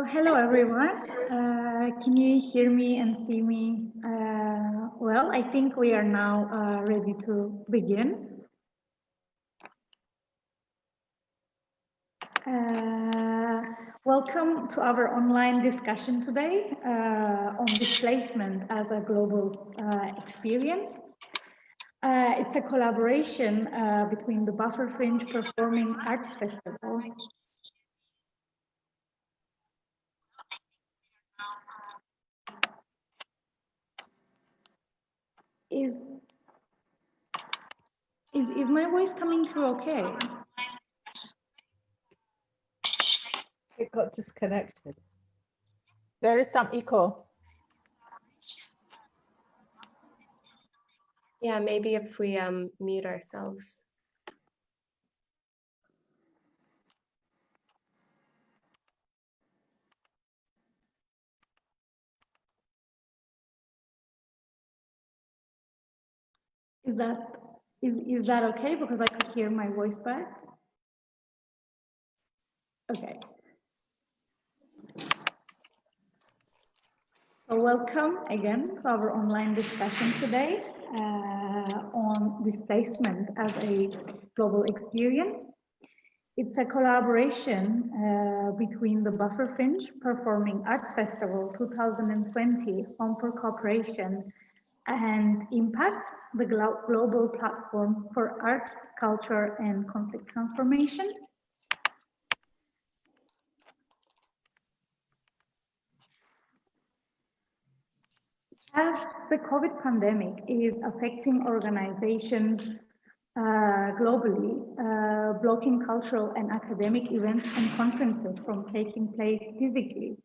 Hello everyone. Can you hear me and see me? Well, I think we are now ready to begin. Welcome to our online discussion today on displacement as a global experience. It's a collaboration between the Buffer Fringe Performing Arts Festival . Is my voice coming through okay? It got disconnected. There is some echo. Yeah, maybe if we mute ourselves. Is that okay? Because I could hear my voice back. Okay. So welcome again to our online discussion today on displacement as a global experience. It's a collaboration between the Buffer Fringe Performing Arts Festival 2020, Home for Cooperation and Impact, the global platform for arts, culture, and conflict transformation. As the COVID pandemic is affecting organizations globally, blocking cultural and academic events and conferences from taking place physically,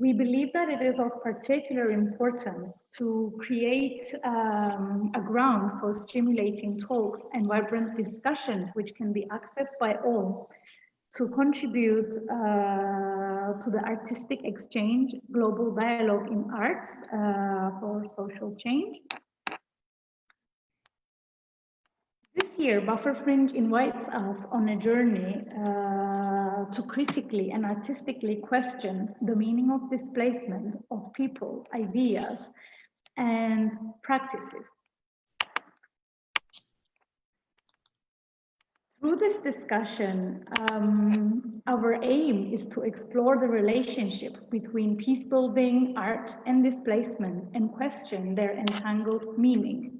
we believe that it is of particular importance to create a ground for stimulating talks and vibrant discussions which can be accessed by all to contribute to the artistic exchange, global dialogue in arts for social change. This year, Buffer Fringe invites us on a journey to critically and artistically question the meaning of displacement of people, ideas, and practices. Through this discussion, our aim is to explore the relationship between peacebuilding, art, and displacement and question their entangled meaning.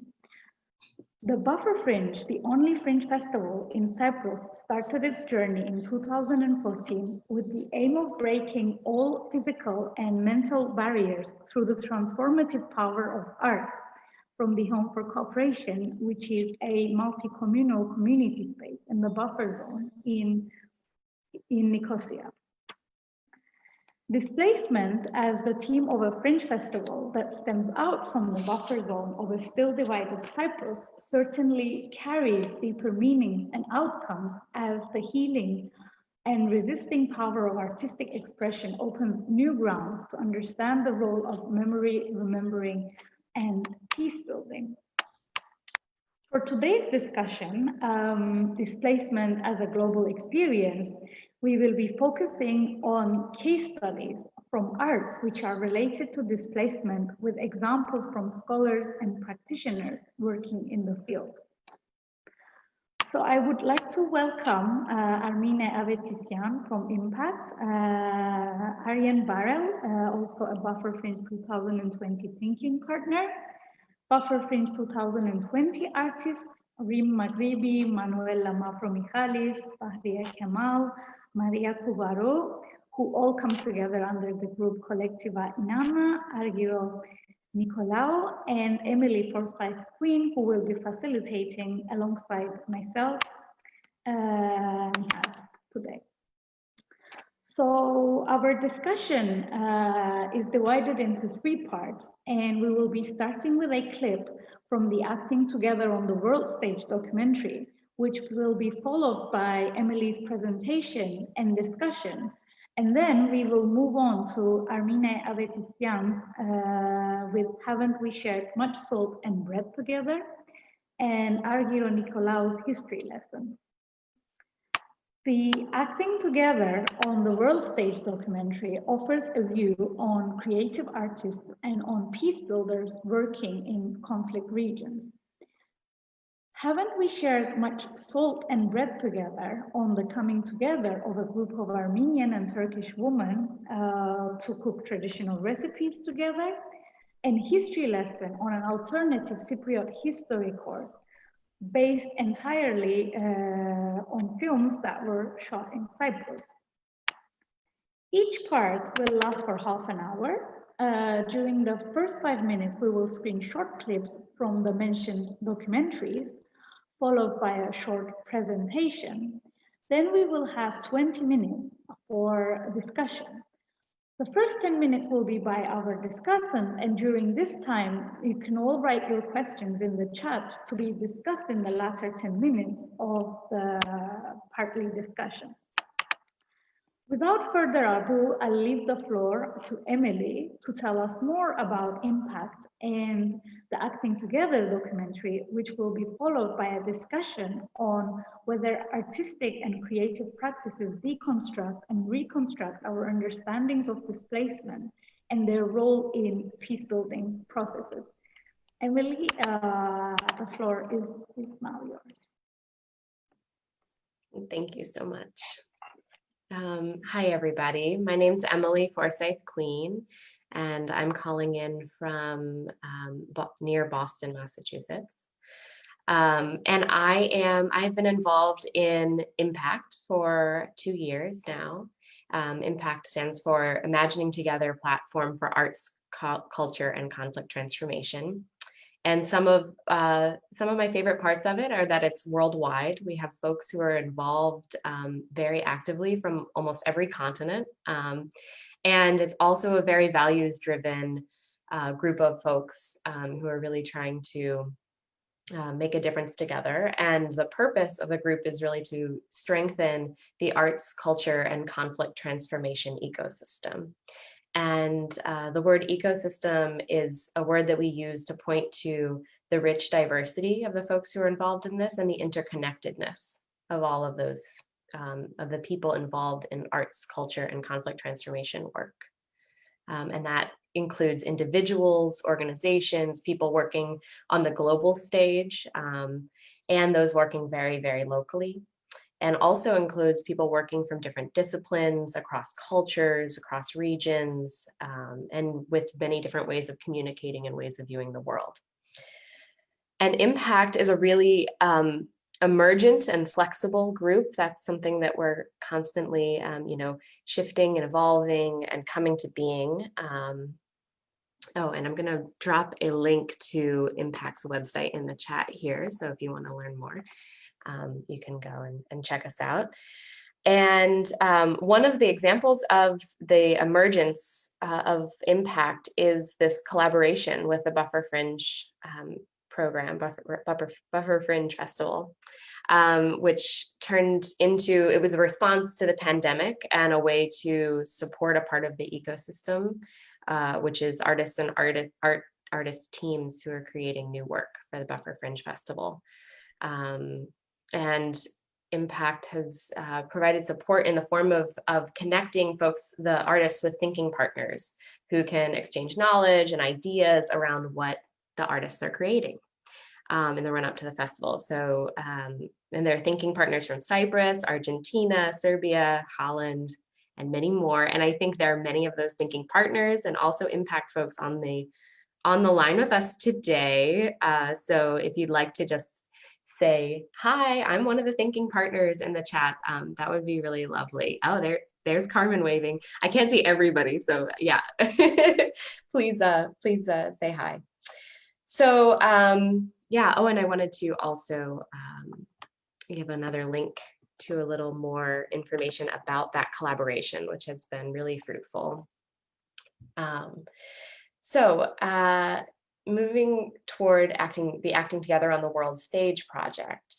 The Buffer Fringe, the only fringe festival in Cyprus, started its journey in 2014 with the aim of breaking all physical and mental barriers through the transformative power of arts from the Home for Cooperation, which is a multi-communal community space in the buffer zone in Nicosia. Displacement as the theme of a fringe festival that stems out from the buffer zone of a still divided Cyprus certainly carries deeper meanings and outcomes as the healing and resisting power of artistic expression opens new grounds to understand the role of memory, remembering, and peace building. For today's discussion, displacement as a global experience, we will be focusing on case studies from arts which are related to displacement with examples from scholars and practitioners working in the field. So I would like to welcome Armine Avetisian from Impact, Arjen Barel, also a Buffer Fringe 2020 thinking partner, Buffer Fringe 2020 artists, Rim Maghribi, Manuela Mafro-Michalis, Fahriye Kemal, Maria Cubaro, who all come together under the group Collectiva Inama, Argiro Nicolau, and Emily Forsyth Queen, who will be facilitating alongside myself today. So our discussion is divided into three parts, and we will be starting with a clip from the Acting Together on the World Stage documentary, which will be followed by Emily's presentation and discussion. And then we will move on to Armine Avetisian with Haven't We Shared Much Salt and Bread Together, and Argiro Nicolau's history lesson. The Acting Together on the World Stage documentary offers a view on creative artists and on peace builders working in conflict regions. Haven't we shared much salt and bread together on the coming together of a group of Armenian and Turkish women to cook traditional recipes together? And history lesson on an alternative Cypriot history course based entirely on films that were shot in Cyprus. Each part will last for half an hour. During the first 5 minutes, we will screen short clips from the mentioned documentaries, followed by a short presentation. Then we will have 20 minutes for discussion. The first 10 minutes will be by our discussants, and during this time, you can all write your questions in the chat to be discussed in the latter 10 minutes of the partly discussion. Without further ado, I'll leave the floor to Emily to tell us more about Impact and the Acting Together documentary, which will be followed by a discussion on whether artistic and creative practices deconstruct and reconstruct our understandings of displacement and their role in peace-building processes. Emily, the floor is now yours. Thank you so much. Hi, everybody. My name's Emily Forsyth Queen, and I'm calling in from near Boston, Massachusetts. And I've been involved in Impact for 2 years now. Impact stands for Imagining Together Platform for Arts, Culture, and Conflict Transformation. And some of my favorite parts of it are that it's worldwide. We have folks who are involved very actively from almost every continent. And it's also a very values-driven group of folks who are really trying to make a difference together. And the purpose of the group is really to strengthen the arts, culture, and conflict transformation ecosystem. And the word ecosystem is a word that we use to point to the rich diversity of the folks who are involved in this and the interconnectedness of all of those, of the people involved in arts, culture, and conflict transformation work. And that includes individuals, organizations, people working on the global stage, and those working very, very locally. And also includes people working from different disciplines, across cultures, across regions, and with many different ways of communicating and ways of viewing the world. And Impact is a really emergent and flexible group. That's something that we're constantly, shifting and evolving and coming to being. Oh, and I'm going to drop a link to Impact's website in the chat here. So if you want to learn more, you can go and check us out. And one of the examples of the emergence of Impact is this collaboration with the Buffer Fringe program, Buffer Fringe Festival, which turned into, it was a response to the pandemic and a way to support a part of the ecosystem, which is artists and artist teams who are creating new work for the Buffer Fringe Festival. And Impact has provided support in the form of connecting folks, the artists, with thinking partners who can exchange knowledge and ideas around what the artists are creating in the run up to the festival. So, and they're thinking partners from Cyprus, Argentina, Serbia, Holland, and many more. And I think there are many of those thinking partners and also Impact folks on the line with us today. So if you'd like to just say, hi, I'm one of the thinking partners in the chat, that would be really lovely. Oh, there's Carmen waving. I can't see everybody, so yeah, please say hi. So yeah, oh, and I wanted to also give another link to a little more information about that collaboration, which has been really fruitful. Moving toward the Acting Together on the World Stage project,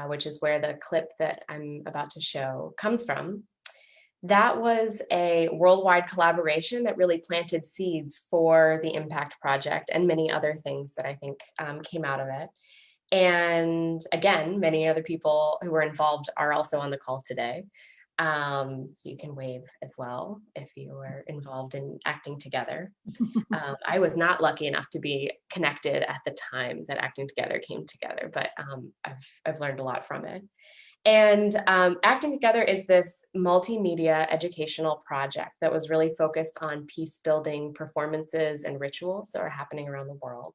which is where the clip that I'm about to show comes from. That was a worldwide collaboration that really planted seeds for the Impact project and many other things that I think came out of it. And again, many other people who were involved are also on the call today. So you can wave as well if you were involved in Acting Together. I was not lucky enough to be connected at the time that Acting Together came together, but I've learned a lot from it. And Acting Together is this multimedia educational project that was really focused on peace building performances and rituals that are happening around the world.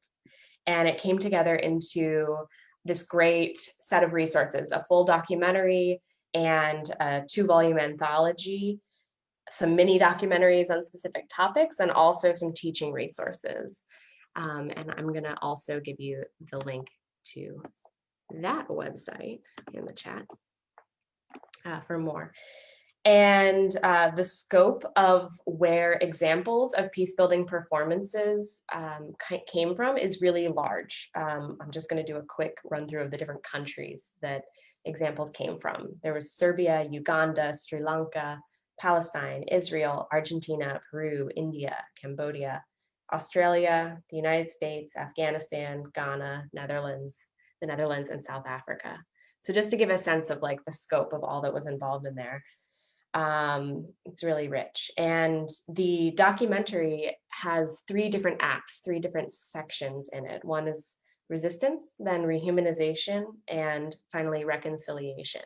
And it came together into this great set of resources, a full documentary and a 2-volume anthology, some mini documentaries on specific topics, and also some teaching resources. And I'm gonna also give you the link to that website in the chat for more. And the scope of where examples of peace building performances came from is really large. I'm just going to do a quick run through of the different countries that examples came from. There was Serbia, Uganda, Sri Lanka, Palestine, Israel, Argentina, Peru, India, Cambodia, Australia, the United States, Afghanistan, Ghana, the Netherlands, and South Africa. So just to give a sense of like the scope of all that was involved in there. It's really rich. And the documentary has 3 different acts, 3 different sections in it. One is resistance, then rehumanization, and finally reconciliation.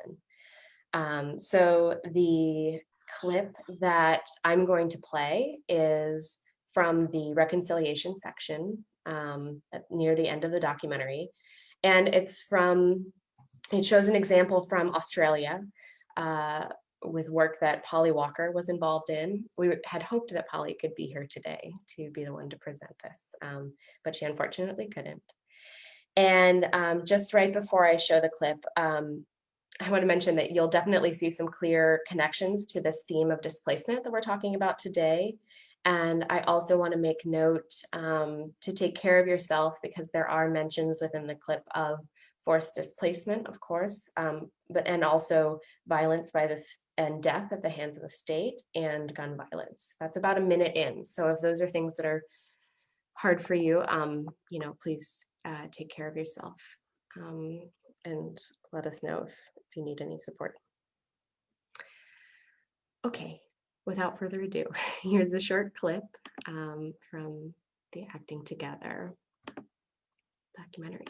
So the clip that I'm going to play is from the reconciliation section near the end of the documentary. And it shows an example from Australia, with work that Polly Walker was involved in. We had hoped that Polly could be here today to be the one to present this, but she unfortunately couldn't. And just right before I show the clip, I want to mention that you'll definitely see some clear connections to this theme of displacement that we're talking about today. And I also want to make note to take care of yourself, because there are mentions within the clip of forced displacement, of course, and also violence and death at the hands of the state, and gun violence. That's about a minute in. So if those are things that are hard for you, please take care of yourself, and let us know if you need any support. Okay, without further ado, here's a short clip from the Acting Together documentary.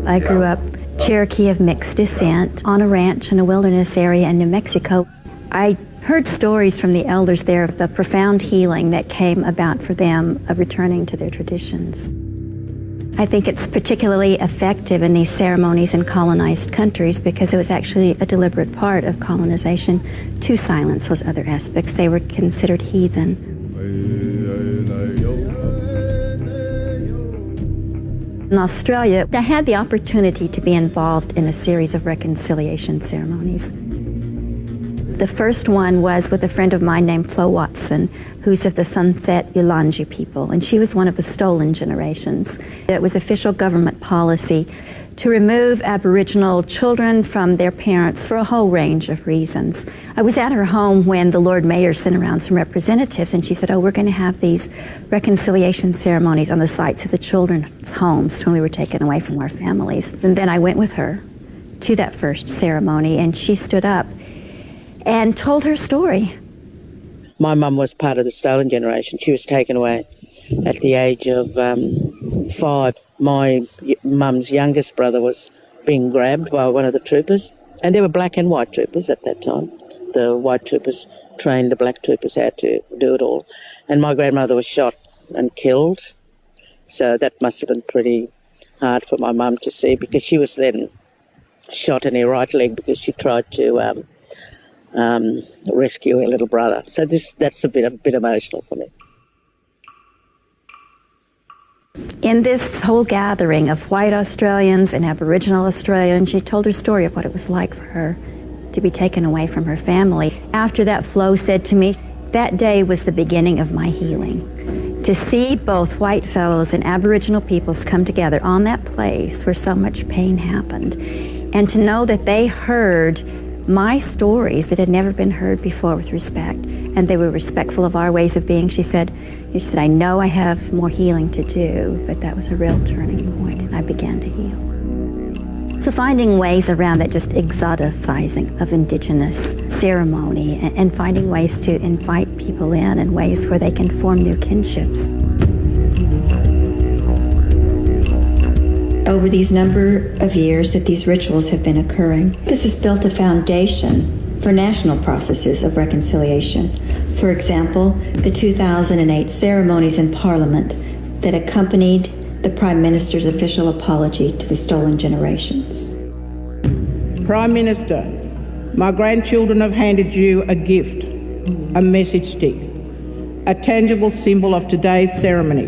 I grew up Cherokee of mixed descent on a ranch in a wilderness area in New Mexico. I heard stories from the elders there of the profound healing that came about for them of returning to their traditions. I think it's particularly effective in these ceremonies in colonized countries because it was actually a deliberate part of colonization to silence those other aspects. They were considered heathen. In Australia, I had the opportunity to be involved in a series of reconciliation ceremonies. The first one was with a friend of mine named Flo Watson, who's of the Sunset Yulanji people, and she was one of the stolen generations. It was official government policy to remove Aboriginal children from their parents for a whole range of reasons. I was at her home when the Lord Mayor sent around some representatives, and she said, we're going to have these reconciliation ceremonies on the sites of the children's homes when we were taken away from our families. And then I went with her to that first ceremony, and she stood up and told her story. My mum was part of the stolen generation. She was taken away at the age of 5. My mum's youngest brother was being grabbed by one of the troopers, and there were black and white troopers at that time. The white troopers trained the black troopers how to do it all. And my grandmother was shot and killed. So that must have been pretty hard for my mum to see, because she was then shot in her right leg because she tried to rescue her little brother. So that's a bit emotional for me. In this whole gathering of white Australians and Aboriginal Australians, she told her story of what it was like for her to be taken away from her family. After that, Flo said to me, that day was the beginning of my healing. To see both white fellows and Aboriginal peoples come together on that place where so much pain happened, and to know that they heard my stories that had never been heard before with respect, and they were respectful of our ways of being. She said, I know I have more healing to do, but that was a real turning point, and I began to heal. So finding ways around that just exoticizing of Indigenous ceremony and finding ways to invite people in ways where they can form new kinships. Over these number of years that these rituals have been occurring, this has built a foundation for national processes of reconciliation. For example, the 2008 ceremonies in Parliament that accompanied the Prime Minister's official apology to the stolen generations. Prime Minister, my grandchildren have handed you a gift, a message stick, a tangible symbol of today's ceremony.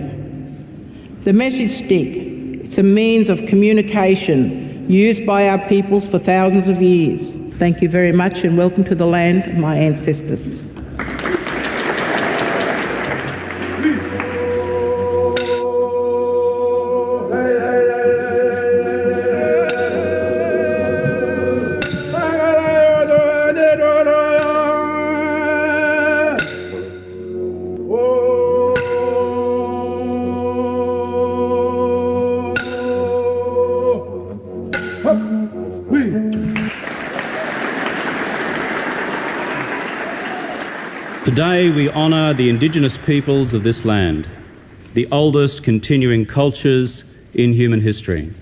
The message stick, it's a means of communication used by our peoples for thousands of years. Thank you very much and welcome to the land of my ancestors. Today we honour the Indigenous peoples of this land, the oldest continuing cultures in human history.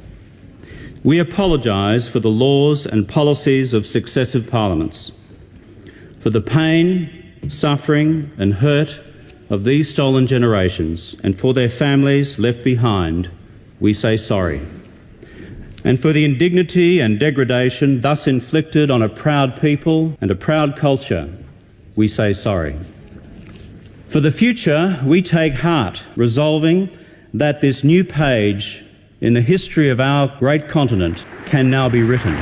We apologise for the laws and policies of successive parliaments. For the pain, suffering and hurt of these stolen generations and for their families left behind, we say sorry. And for the indignity and degradation thus inflicted on a proud people and a proud culture, we say sorry. For the future, we take heart, resolving that this new page in the history of our great continent can now be written.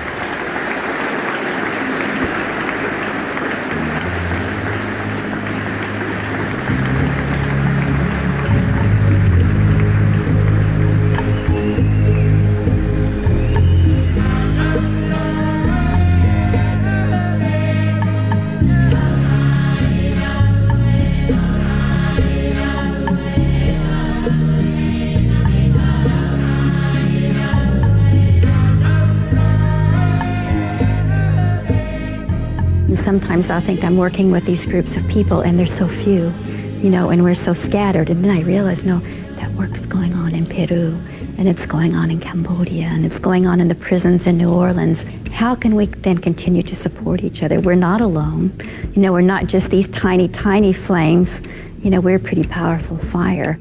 Sometimes I think I'm working with these groups of people and they're so few, and we're so scattered. And then I realize, no, that work is going on in Peru, and it's going on in Cambodia, and it's going on in the prisons in New Orleans. How can we then continue to support each other? We're not alone. We're not just these tiny, tiny flames. We're a pretty powerful fire.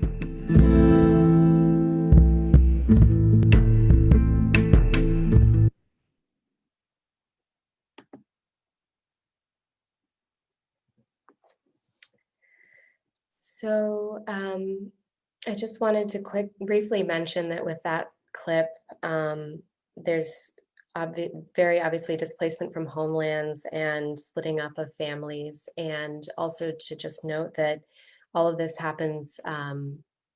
So I just wanted to briefly mention that with that clip, there's very obviously displacement from homelands and splitting up of families, and also to just note that all of this happens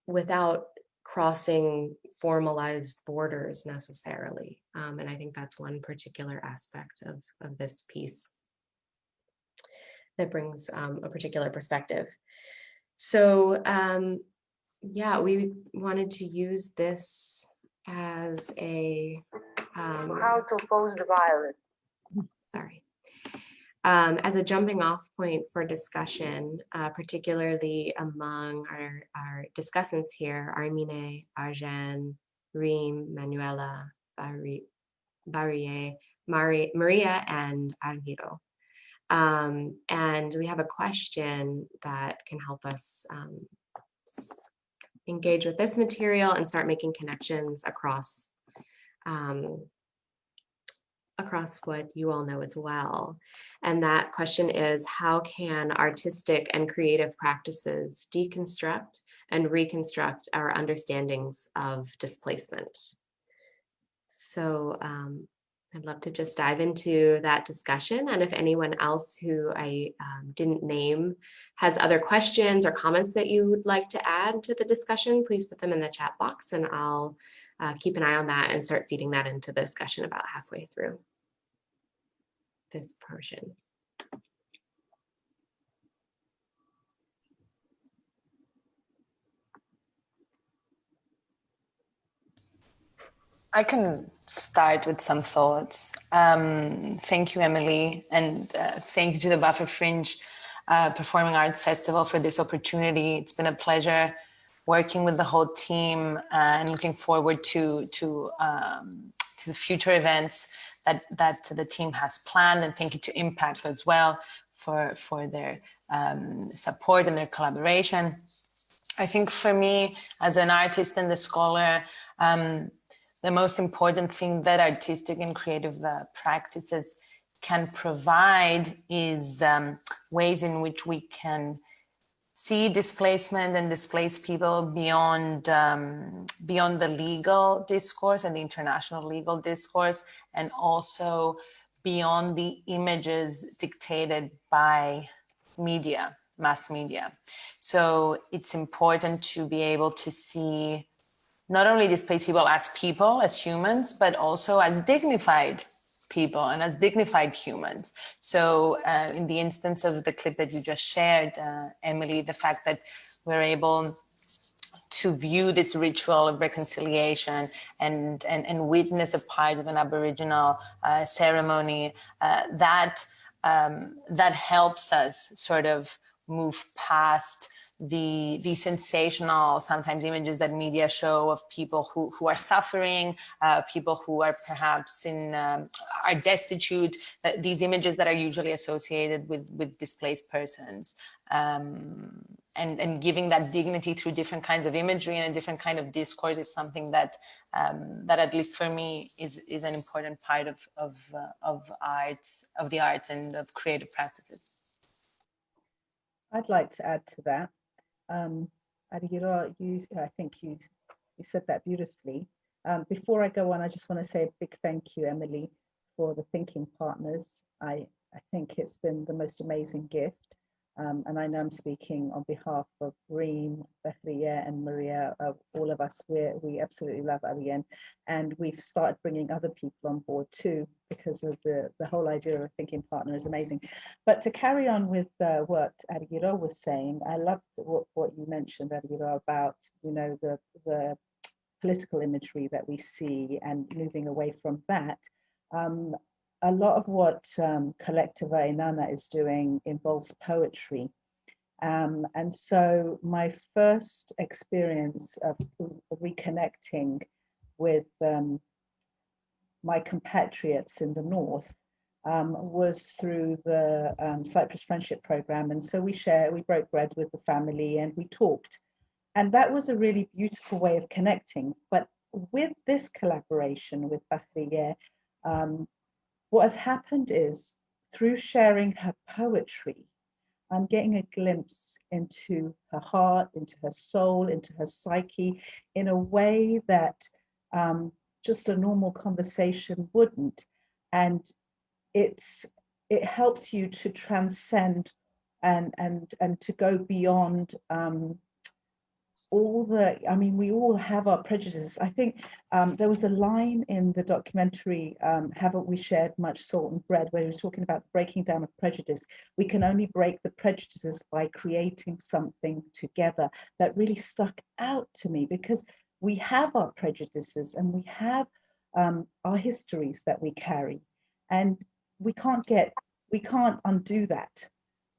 without crossing formalized borders necessarily. And I think that's one particular aspect of this piece that brings a particular perspective. So yeah, we wanted to use this as a how to oppose the violence. Sorry. As a jumping off point for discussion, particularly among our discussants here, Armine, Arjen, Reem, Manuela, Barrier, Maria, and Argiro. And we have a question that can help us engage with this material and start making connections across what you all know as well. And that question is, how can artistic and creative practices deconstruct and reconstruct our understandings of displacement? So I'd love to just dive into that discussion. And if anyone else who I didn't name has other questions or comments that you would like to add to the discussion, please put them in the chat box and I'll keep an eye on that and start feeding that into the discussion about halfway through this portion. I can start with some thoughts. Thank you, Emily, and thank you to the Buffer Fringe Performing Arts Festival for this opportunity. It's been a pleasure working with the whole team and looking forward to the future events that the team has planned, and thank you to Impact as well for their support and their collaboration. I think for me, as an artist and a scholar, the most important thing that artistic and creative practices can provide is ways in which we can see displacement and displaced people beyond the legal discourse and the international legal discourse, and also beyond the images dictated by media, mass media. So it's important to be able to see not only displaced people, as humans, but also as dignified people and as dignified humans. So in the instance of the clip that you just shared, Emily, the fact that we're able to view this ritual of reconciliation and witness a part of an Aboriginal ceremony, that helps us sort of move past the sensational, sometimes images that media show of people who are suffering, people who are perhaps are destitute, these images that are usually associated with displaced persons. And giving that dignity through different kinds of imagery and a different kind of discourse is something that at least for me is an important part of the arts and of creative practices. I'd like to add to that. Arigiro, I think you said that beautifully. Before I go on, I just want to say a big thank you, Emily, for the thinking partners. I think it's been the most amazing gift. And I know I'm speaking on behalf of Reem, Bahriya and Maria, all of us. We absolutely love Arien, and we've started bringing other people on board too, because of the whole idea of a thinking partner is amazing. But to carry on with what Arigiro was saying, I loved what you mentioned, Arigiro, about the political imagery that we see and moving away from that. A lot of what Collectiva Inanna is doing involves poetry. And so my first experience of reconnecting with my compatriots in the North was through the Cyprus Friendship Program. And so we broke bread with the family and we talked. And that was a really beautiful way of connecting. But with this collaboration with Bahriya, what has happened is, through sharing her poetry, I'm getting a glimpse into her heart, into her soul, into her psyche, in a way that just a normal conversation wouldn't. And it helps you to transcend and to go beyond we all have our prejudices. I think there was a line in the documentary, Haven't We Shared Much Salt and Bread, where he was talking about breaking down of prejudice. We can only break the prejudices by creating something together. That really stuck out to me, because we have our prejudices and we have our histories that we carry, and we can't undo that,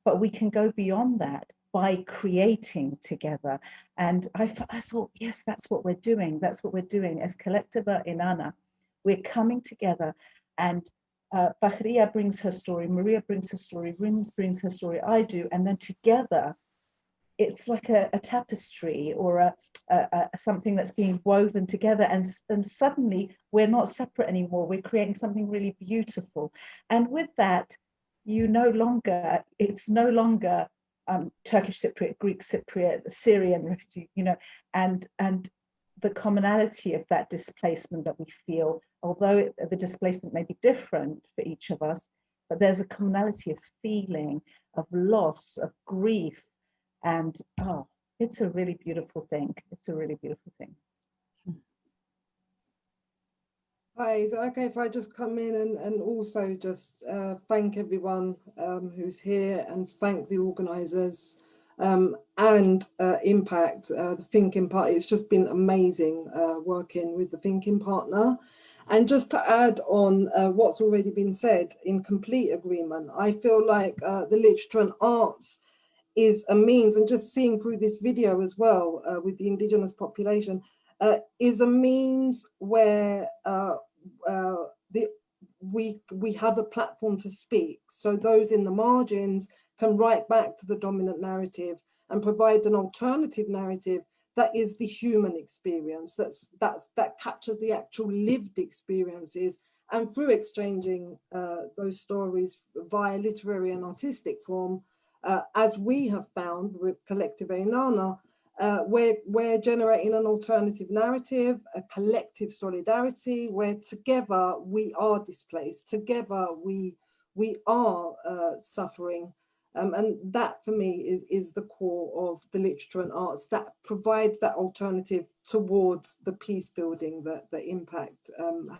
but we can go beyond that by creating together. And I thought, yes, that's what we're doing. That's what we're doing as Collectiva Inanna. We're coming together, and Bahriya brings her story, Maria brings her story, Rim brings her story, I do, and then together, it's like a tapestry or something that's being woven together, and suddenly we're not separate anymore. We're creating something really beautiful. And with that, it's no longer Turkish Cypriot, Greek Cypriot, Syrian refugee, and the commonality of that displacement that we feel although the displacement may be different for each of us, but there's a commonality of feeling, of loss, of grief, and it's a really beautiful thing. It's a really beautiful thing. Hi, is it okay if I just come in and also just thank everyone who's here and thank the organisers and Impact, the Thinking Partner. It's just been amazing working with the Thinking Partner. And just to add on what's already been said, in complete agreement, I feel like the literature and arts is a means, and just seeing through this video as well with the Indigenous population, is a means where we have a platform to speak. So those in the margins can write back to the dominant narrative and provide an alternative narrative that is the human experience, that captures the actual lived experiences, and through exchanging those stories via literary and artistic form, as we have found with Collective Ainana, we're generating an alternative narrative, a collective solidarity, where together we are displaced, together we are suffering. And that for me is the core of the literature and arts, that provides that alternative towards the peace building that the Impact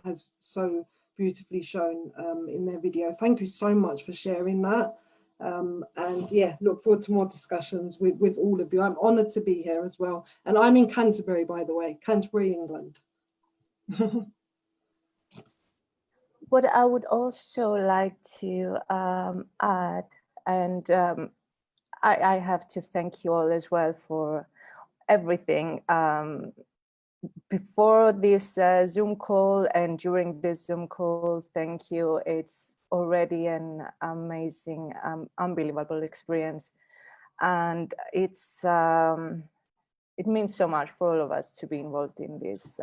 has so beautifully shown in their video. Thank you so much for sharing that. And yeah, look forward to more discussions with all of you. I'm honoured to be here as well. And I'm in Canterbury, by the way, Canterbury, England. What I would also like to add, and I have to thank you all as well for everything. Before this Zoom call and during this Zoom call, thank you. It's already an amazing, unbelievable experience. And it's it means so much for all of us to be involved in this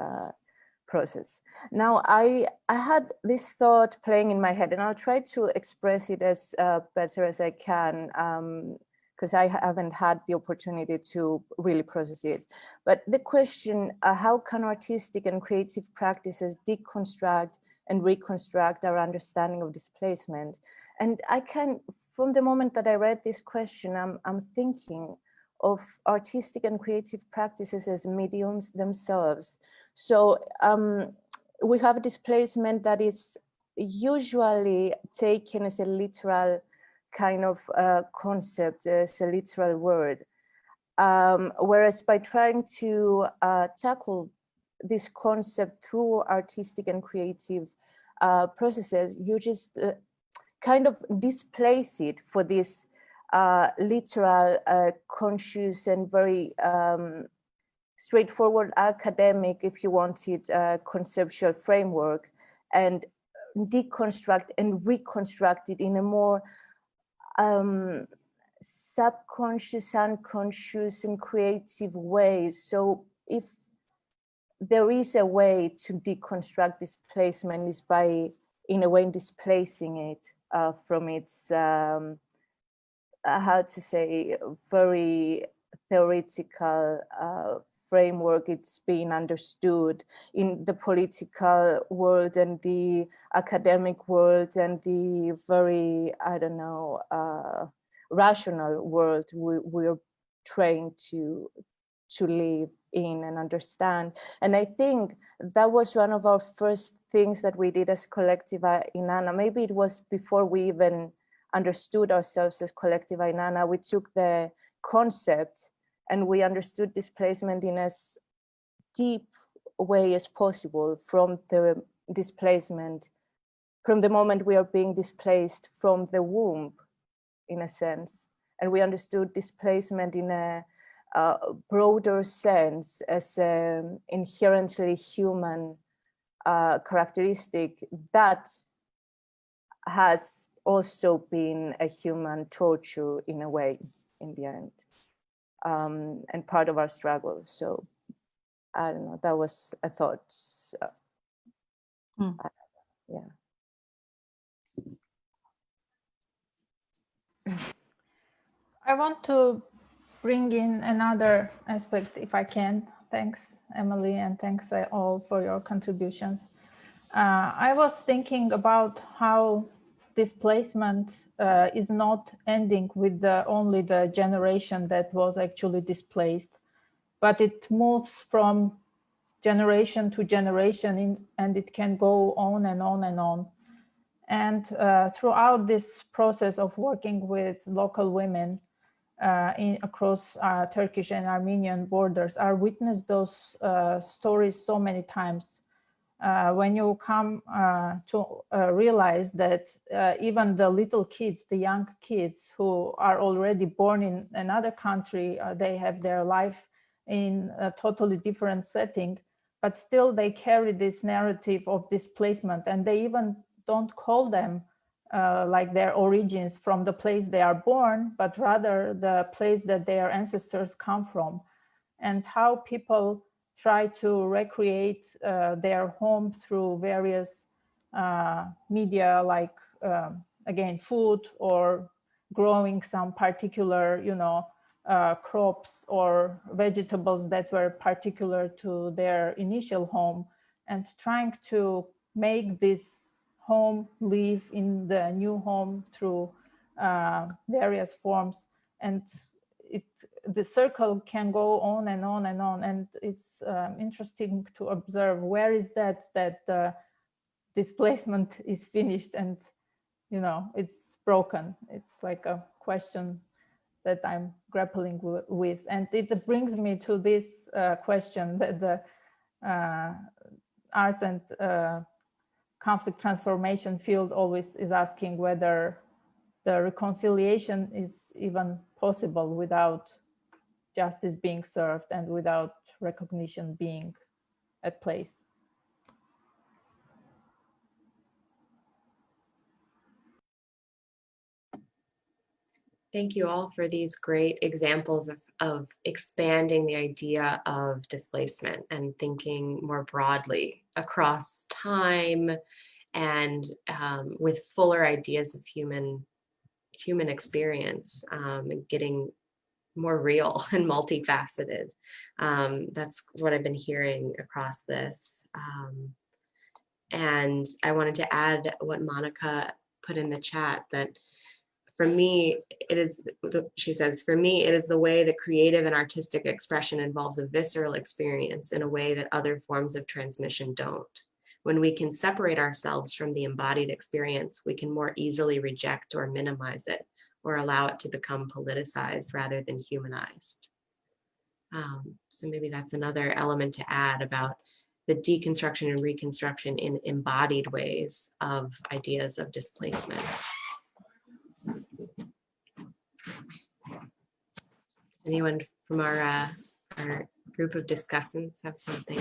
process. Now, I had this thought playing in my head, and I'll try to express it as better as I can, because I haven't had the opportunity to really process it. But the question, how can artistic and creative practices deconstruct and reconstruct our understanding of displacement? And I can, from the moment that I read this question, I'm thinking of artistic and creative practices as mediums themselves. So we have a displacement that is usually taken as a literal kind of concept, as a literal word. Whereas by trying to tackle this concept through artistic and creative processes, you just kind of displace it for this literal, conscious and very straightforward academic, if you wanted, conceptual framework, and deconstruct and reconstruct it in a more subconscious, unconscious and creative ways. So if there is a way to deconstruct displacement, is by, in a way, displacing it from its, how to say, very theoretical framework it's being understood in the political world and the academic world and the very, I don't know, rational world we're trained to live in and understand. And I think that was one of our first things that we did as Collective Ainana. Maybe it was before we even understood ourselves as Collective Ainana. We took the concept and we understood displacement in as deep way as possible, from the displacement, from the moment we are being displaced from the womb, in a sense. And we understood displacement in a broader sense as an inherently human characteristic that has also been a human torture in a way, in the end. And part of our struggle. So I don't know, that was a thought. Yeah. I want to bring in another aspect, if I can. Thanks, Emily, and thanks all for your contributions. I was thinking about how displacement is not ending with only the generation that was actually displaced, but it moves from generation to generation and it can go on and on and on. And throughout this process of working with local women across Turkish and Armenian borders, I witnessed those stories so many times. When you come to realize that even the little kids, the young kids who are already born in another country, they have their life in a totally different setting, but still they carry this narrative of displacement, and they even don't call them like their origins from the place they are born, but rather the place that their ancestors come from, and how people try to recreate their home through various media, like again, food or growing some particular, crops or vegetables that were particular to their initial home, and trying to make this home live in the new home through various forms. And the circle can go on and on and on, and it's interesting to observe where is that displacement is finished and it's broken. It's like a question that I'm grappling with, and it brings me to this question that the arts and conflict transformation field always is asking, whether the reconciliation is even possible without justice being served and without recognition being at place. Thank you all for these great examples of expanding the idea of displacement and thinking more broadly across time and with fuller ideas of human experience, and getting more real and multifaceted. That's what I've been hearing across this. And I wanted to add what Monica put in the chat, that for me, she says, for me, it is the way that creative and artistic expression involves a visceral experience in a way that other forms of transmission don't. When we can separate ourselves from the embodied experience, we can more easily reject or minimize it, or allow it to become politicized rather than humanized. So maybe that's another element to add about the deconstruction and reconstruction in embodied ways of ideas of displacement. Does anyone from our group of discussants have something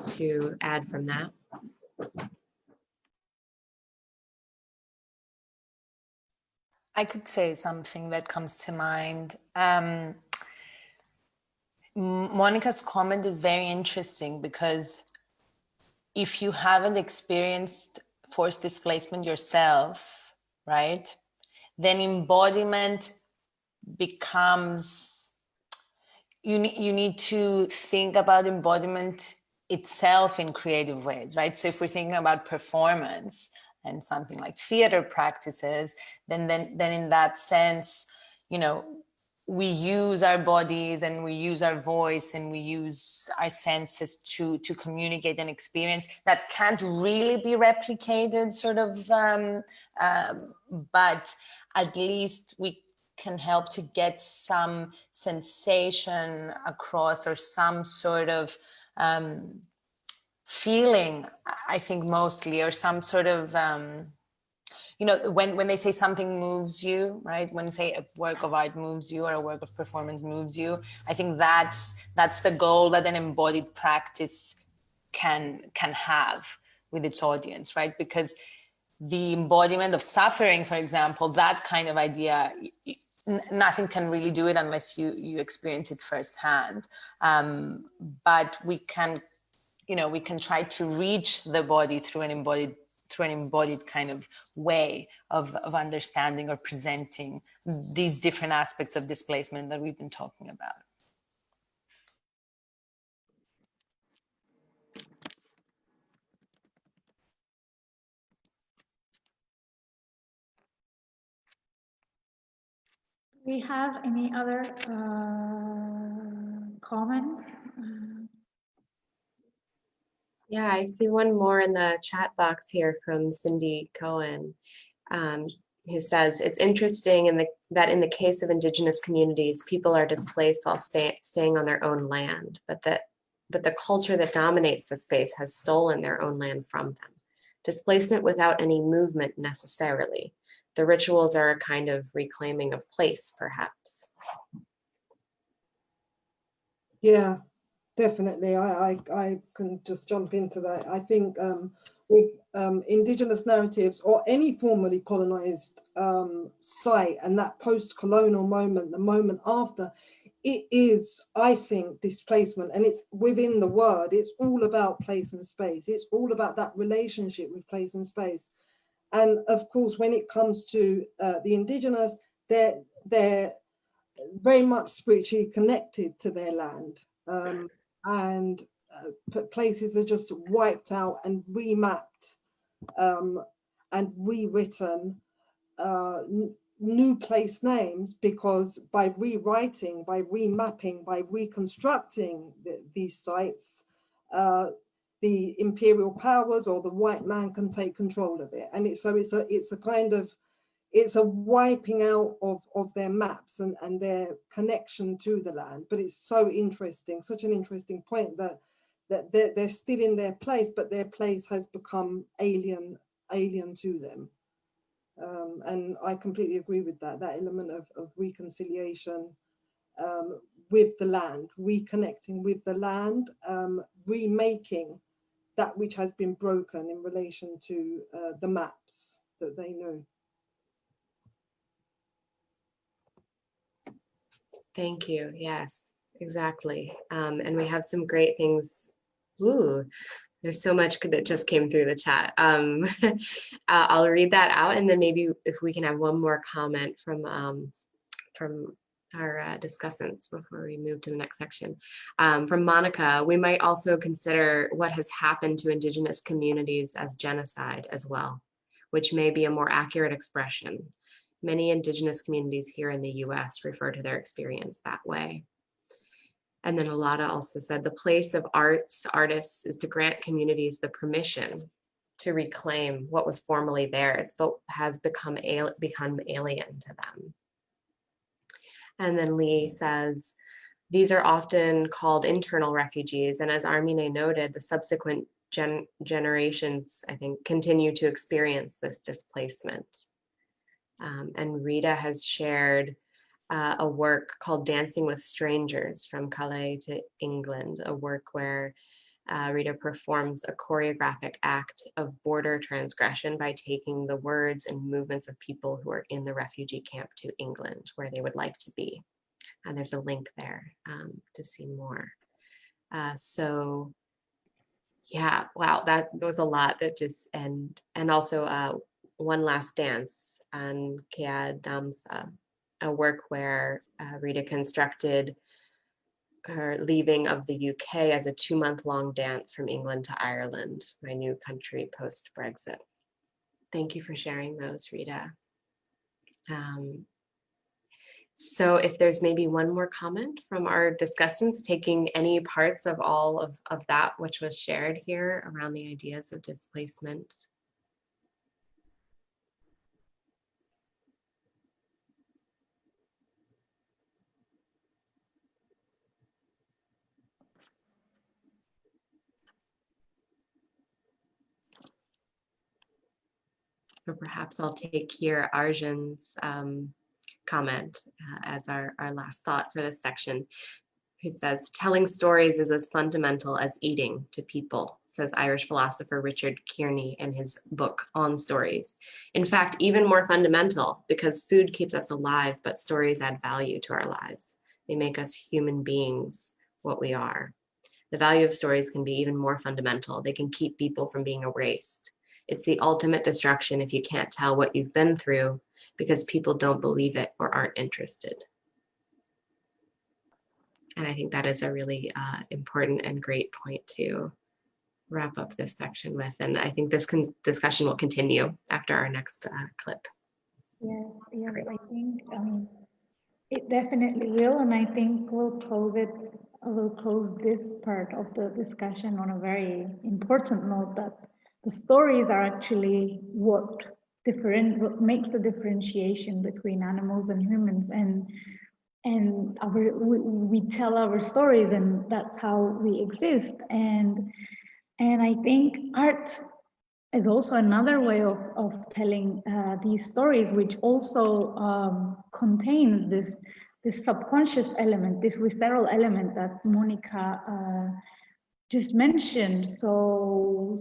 to add from that? I could say something that comes to mind. Monica's comment is very interesting, because if you haven't experienced forced displacement yourself, right, then embodiment becomes, you need to think about embodiment itself in creative ways, right? So if we're thinking about performance and something like theater practices, then in that sense, we use our bodies and we use our voice and we use our senses to communicate an experience that can't really be replicated, sort of, but at least we can help to get some sensation across, or some sort of feeling, I think mostly, or some sort of, when they say something moves you, right? When they say a work of art moves you or a work of performance moves you, I think that's the goal that an embodied practice can have with its audience, right? Because the embodiment of suffering, for example, that kind of idea, nothing can really do it unless you experience it firsthand. But we can try to reach the body through an embodied kind of way of understanding or presenting these different aspects of displacement that we've been talking about. we have any other comments? Yeah, I see one more in the chat box here from Cindy Cohen, who says, it's interesting that in the case of indigenous communities, people are displaced while staying on their own land, but the culture that dominates the space has stolen their own land from them. Displacement without any movement necessarily. The rituals are a kind of reclaiming of place, perhaps. Yeah, definitely. I can just jump into that. I think with indigenous narratives or any formerly colonized site and that post-colonial moment, the moment after, it is, I think, displacement, and it's within the word. It's all about place and space. It's all about that relationship with place and space. And of course, when it comes to the indigenous, they're very much spiritually connected to their land. And places are just wiped out and remapped and rewritten new place names, because by rewriting, by remapping, by reconstructing these sites, the imperial powers or the white man can take control of it. And it's a kind of, it's a wiping out of their maps and their connection to the land. But it's so interesting, such an interesting point that they're still in their place, but their place has become alien to them. And I completely agree with that element of reconciliation with the land, reconnecting with the land, remaking that which has been broken in relation to the maps that they know. Thank you. Yes, exactly. And we have some great things. Ooh, there's so much that just came through the chat. I'll read that out, and then maybe if we can have one more comment from our discussants before we move to the next section. From Monica, we might also consider what has happened to indigenous communities as genocide as well, which may be a more accurate expression. Many indigenous communities here in the US refer to their experience that way. And then Alada also said, the place of artists is to grant communities the permission to reclaim what was formerly theirs, but has become alien to them. And then Lee says, these are often called internal refugees. And as Armine noted, the subsequent generations, I think, continue to experience this displacement. And Rita has shared a work called Dancing with Strangers from Calais to England, a work where Rita performs a choreographic act of border transgression by taking the words and movements of people who are in the refugee camp to England, where they would like to be. And there's a link there to see more. So yeah, wow, that was a lot that just, and also One Last Dance and Kea Damsa, a work where Rita constructed her leaving of the UK as a 2-month-long dance from England to Ireland, my new country post-Brexit. Thank you for sharing those, Rita. So if there's maybe one more comment from our discussants, taking any parts of all of that which was shared here around the ideas of displacement. Or perhaps I'll take here Arjun's comment as our last thought for this section. He says, telling stories is as fundamental as eating to people, says Irish philosopher Richard Kearney in his book On Stories. In fact, even more fundamental, because food keeps us alive, but stories add value to our lives. They make us human beings, what we are. The value of stories can be even more fundamental. They can keep people from being erased. It's the ultimate destruction if you can't tell what you've been through because people don't believe it or aren't interested. And I think that is a really important and great point to wrap up this section with. And I think this discussion will continue after our next clip. Yes, I think, It definitely will, and I think we'll close this part of the discussion on a very important note, that the stories are actually what makes the differentiation between animals and humans, and we tell our stories, and that's how we exist. And I think art is also another way of telling these stories, which also contains this subconscious element, this visceral element that Monica just mentioned. So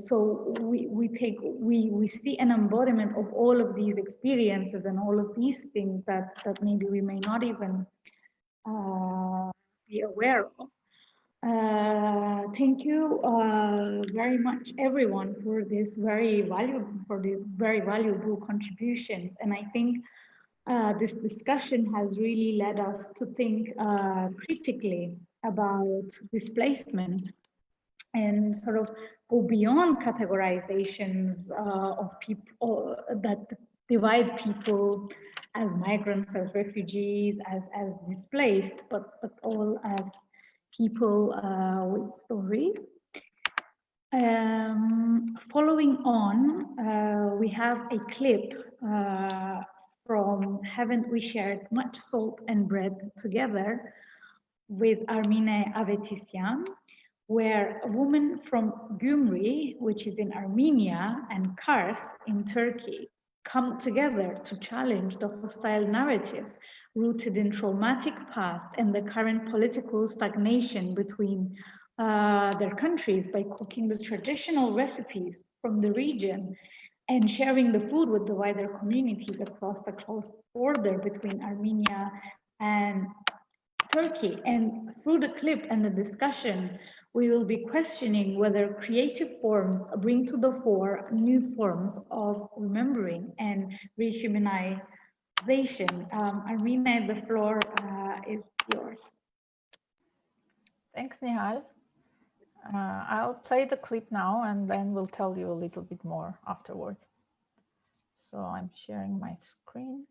we see an embodiment of all of these experiences and all of these things that maybe we may not even be aware of. Thank you very much, everyone, for this very valuable contributions. And I think this discussion has really led us to think critically about displacement and sort of go beyond categorizations of people that divide people as migrants, as refugees, as displaced, but all as people with stories. Following on, we have a clip from Haven't We Shared Much Salt and Bread Together with Armine Avetisyan, where a woman from Gümri, which is in Armenia, and Kars in Turkey, come together to challenge the hostile narratives rooted in traumatic past and the current political stagnation between their countries by cooking the traditional recipes from the region and sharing the food with the wider communities across the close border between Armenia and Turkey. And through the clip and the discussion, we will be questioning whether creative forms bring to the fore new forms of remembering and rehumanization. Armine, the floor is yours. Thanks, Nihal. I'll play the clip now, and then we'll tell you a little bit more afterwards. So I'm sharing my screen.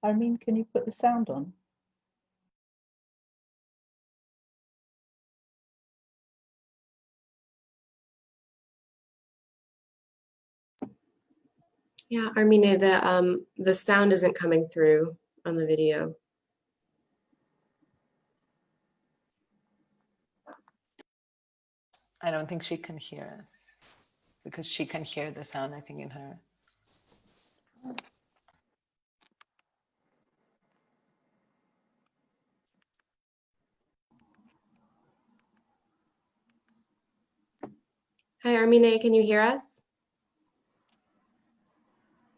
Armin, can you put the sound on? Yeah, Armine, the sound isn't coming through on the video. I don't think she can hear us because she can hear the sound, I think, in her. Hi, Armine, can you hear us?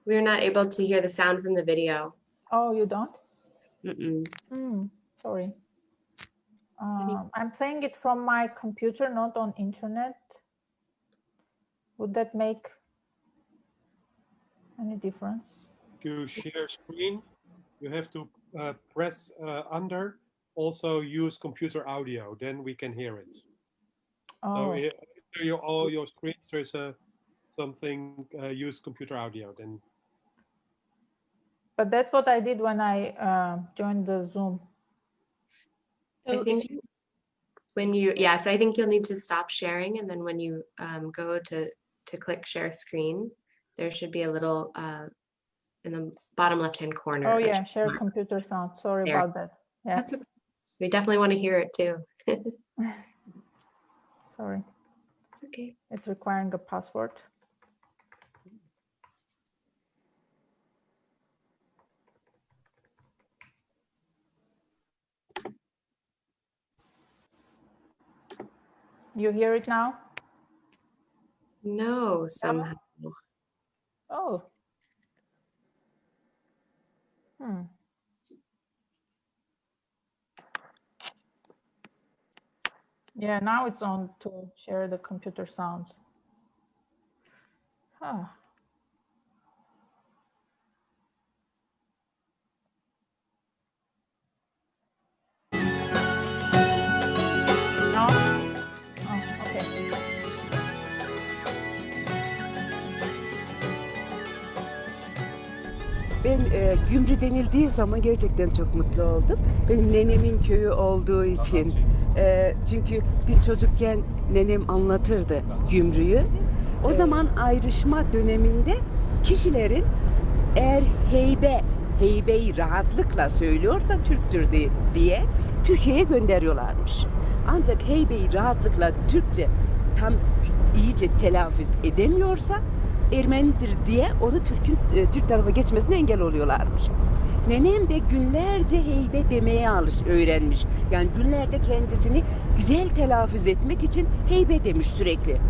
We're not able to hear the sound from the video. Oh, you don't? Mm-mm. Sorry. I'm playing it from my computer, not on internet. Would that make any difference? To share screen, you have to press under, also use computer audio, then we can hear it. Oh. So all your screens, there's something, use computer audio then. But that's what I did when I joined the Zoom. I think when you, so I think you'll need to stop sharing, and then when you go to click share screen, there should be a little in the bottom left-hand corner. Oh yeah, share computer sound. Sorry about that. Yeah. We definitely want to hear it too. Sorry. It's okay. It's requiring a password. You hear it now? No, somehow. Oh. Yeah, now it's on to share the computer sounds. Huh. No? Oh, okay. Ben Gümrü denildiği zaman gerçekten çok mutlu oldum. Benim nenemin köyü olduğu için. Çünkü biz çocukken nenem anlatırdı Gümrü'yü. O zaman ayrışma döneminde kişilerin eğer heybeyi rahatlıkla söylüyorsa Türktür diye Türkiye'ye gönderiyorlarmış. Ancak heybeyi rahatlıkla Türkçe tam iyice telaffuz edemiyorsa Ermenidir diye onu Türk tarafa geçmesine engel oluyorlarmış. Nenem de günlerce heybe demeye öğrenmiş. Yani günlerde kendisini güzel telaffuz etmek için heybe demiş sürekli.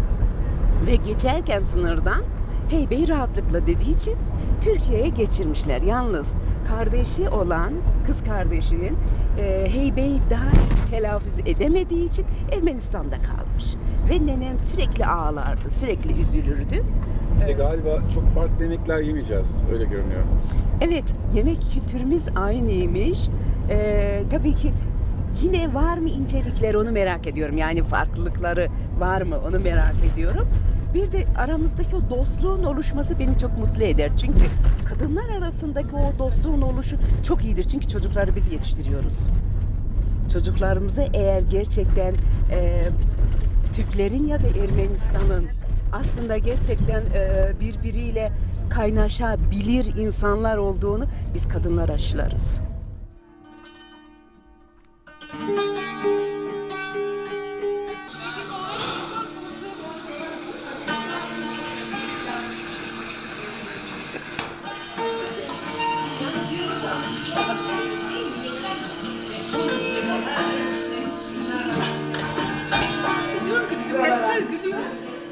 Ve geçerken sınırdan heybeyi rahatlıkla dediği için Türkiye'ye geçirmişler. Yalnız kardeşi olan kız kardeşinin heybeyi daha telaffuz edemediği için Ermenistan'da kalmış. Ve nenem sürekli ağlardı, sürekli üzülürdü. Galiba çok farklı yemekler yemeyeceğiz, öyle görünüyor. Evet, yemek kültürümüz aynıymış. Tabii ki yine var mı incelikler onu merak ediyorum. Yani farklılıkları var mı onu merak ediyorum. Bir de aramızdaki o dostluğun oluşması beni çok mutlu eder. Çünkü kadınlar arasındaki o dostluğun oluşu çok iyidir. Çünkü çocukları biz yetiştiriyoruz. Çocuklarımızı eğer gerçekten Türklerin ya da Ermenistan'ın aslında gerçekten birbiriyle kaynaşabilir insanlar olduğunu biz kadınlar aşılarız.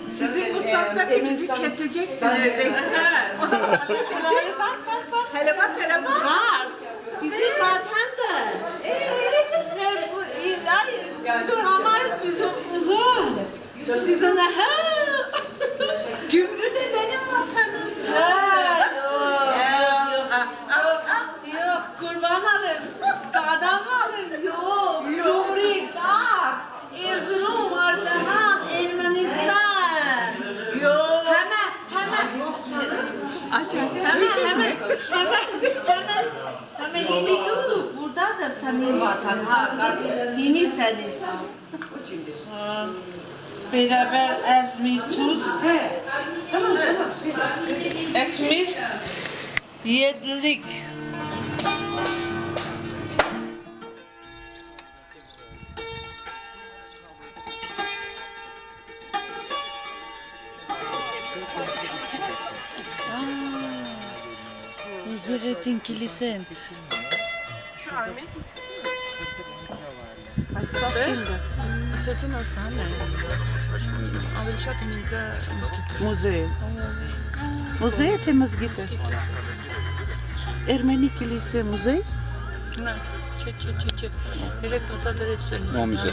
Sizin mutfaktaki bizi kesecek neredeyse. O da bak şimdi. Bak. Hele bak. Kars. Bizim vatandır. Dur ama bizim. Sizin Gümrü de benim vatanım. Yok kurban alın. Dadam alın. Yok. Gümrü, Kars, Erzurum, Ardahan, Ermenistan. Yok. Hemen yeni dur. Burada da senin vatan. Yeni senin. Beraber ezmi tuz. Ekmiş yedilik. Göretin kilisen. Muzey. Muzey te mezgite. Ermeni kilise muzey? Ne? Çe. Evet, patates söylüyor. No müze.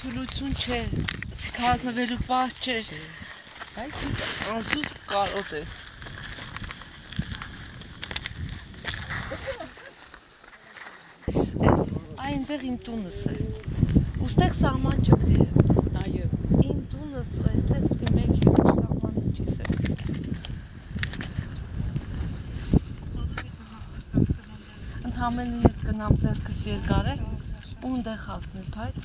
Թուլություն չէ, հասնվելու բախ չէ, այս անսուս կարոտ է։ Այս այնտեղ իմ տունս է։ Ոստեղ սահման չպետք է։ Այո։ Իմ տունս ու այստեղ պիտի մեկ է սահմանը չես է։ Ընդհանրապես ես կնամ ձեռքս երկարել ու ընդեղ հասնել, բայց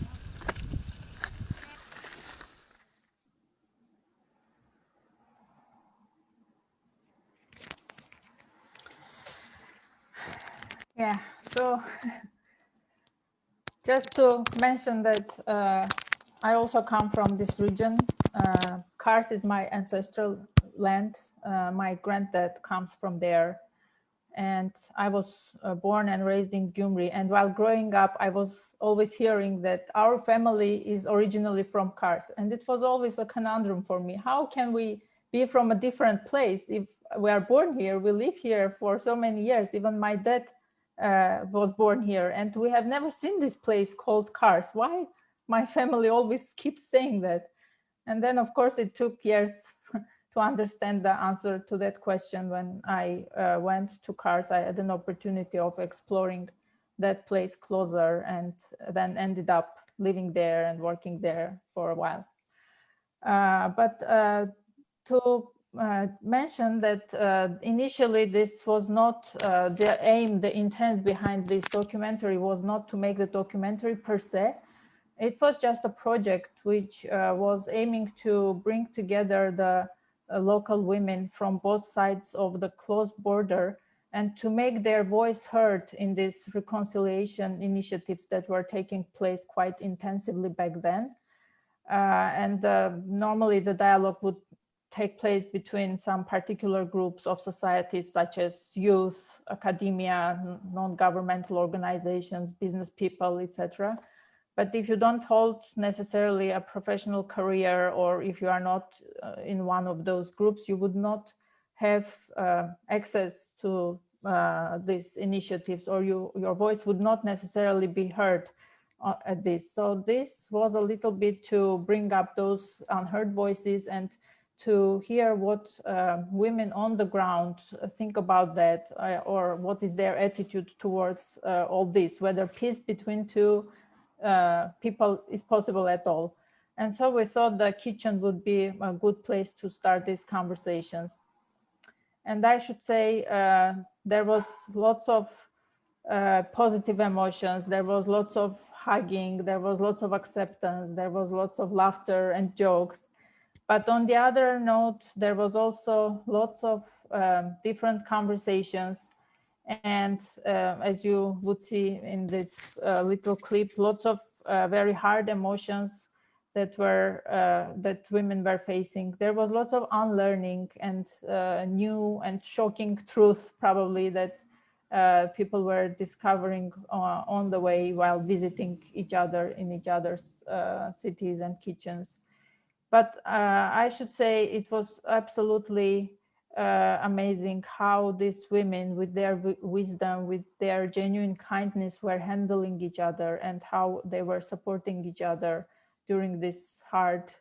Yeah, so just to mention that I also come from this region. Kars is my ancestral land. My granddad comes from there. And I was born and raised in Gyumri. And while growing up, I was always hearing that our family is originally from Kars. And it was always a conundrum for me. How can we be from a different place if we are born here? We live here for so many years. Even my dad was born here, and we have never seen this place called Kars. Why my family always keeps saying that? And then, of course, it took years to understand the answer to that question. When I went to Kars, I had an opportunity of exploring that place closer, and then ended up living there and working there for a while. To mention that initially this was not the aim, the intent behind this documentary was not to make the documentary per se. It was just a project which was aiming to bring together the local women from both sides of the closed border and to make their voice heard in these reconciliation initiatives that were taking place quite intensively back then. Normally the dialogue would take place between some particular groups of societies such as youth, academia, non-governmental organizations, business people, etc. But if you don't hold necessarily a professional career, or if you are not in one of those groups, you would not have access to these initiatives, or your voice would not necessarily be heard at this. So this was a little bit to bring up those unheard voices and to hear what women on the ground think about that, or what is their attitude towards all this, whether peace between two people is possible at all. And so we thought the kitchen would be a good place to start these conversations. And I should say there was lots of positive emotions, there was lots of hugging, there was lots of acceptance, there was lots of laughter and jokes. But on the other note, there was also lots of different conversations. And as you would see in this little clip, lots of very hard emotions that women were facing. There was lots of unlearning and new and shocking truth probably that people were discovering on the way while visiting each other in each other's cities and kitchens. But I should say it was absolutely amazing how these women, with their wisdom, with their genuine kindness, were handling each other and how they were supporting each other during these hard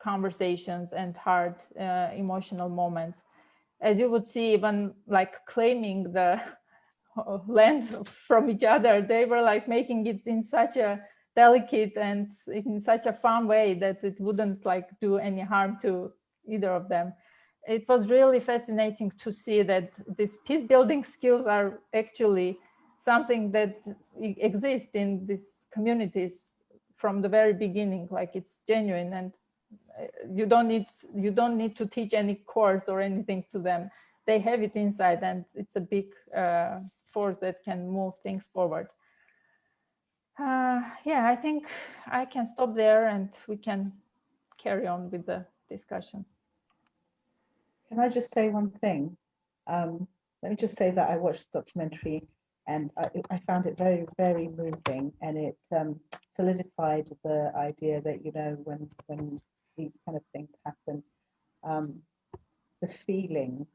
conversations and hard emotional moments. As you would see, even like claiming the land from each other, they were like making it in such a delicate and in such a fun way that it wouldn't like do any harm to either of them. It was really fascinating to see that these peace building skills are actually something that exists in these communities from the very beginning. Like it's genuine, and you don't need to teach any course or anything to them. They have it inside, and it's a big force that can move things forward. Yeah, I think I can stop there and we can carry on with the discussion. Can I just say one thing? Let me just say that I watched the documentary and I found it very, very moving, and it solidified the idea that, you know, when these kind of things happen, the feelings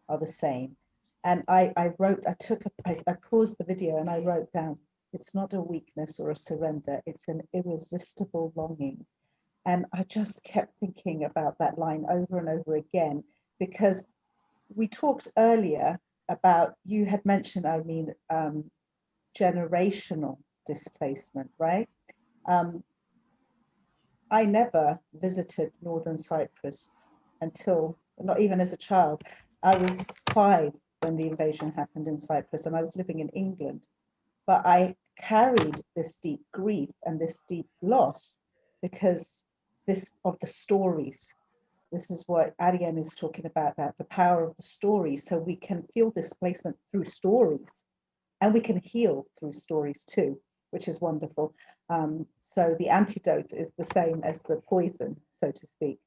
are the same. And I paused the video and I wrote down, it's not a weakness or a surrender, it's an irresistible longing. And I just kept thinking about that line over and over again, because we talked earlier about, you had mentioned, I mean, generational displacement, right? I never visited Northern Cyprus until, not even as a child. I was 5 when the invasion happened in Cyprus, and I was living in England. But I carried this deep grief and this deep loss because of the stories. This is what Ariane is talking about, that the power of the stories. So we can feel displacement through stories, and we can heal through stories too, which is wonderful. So the antidote is the same as the poison, so to speak.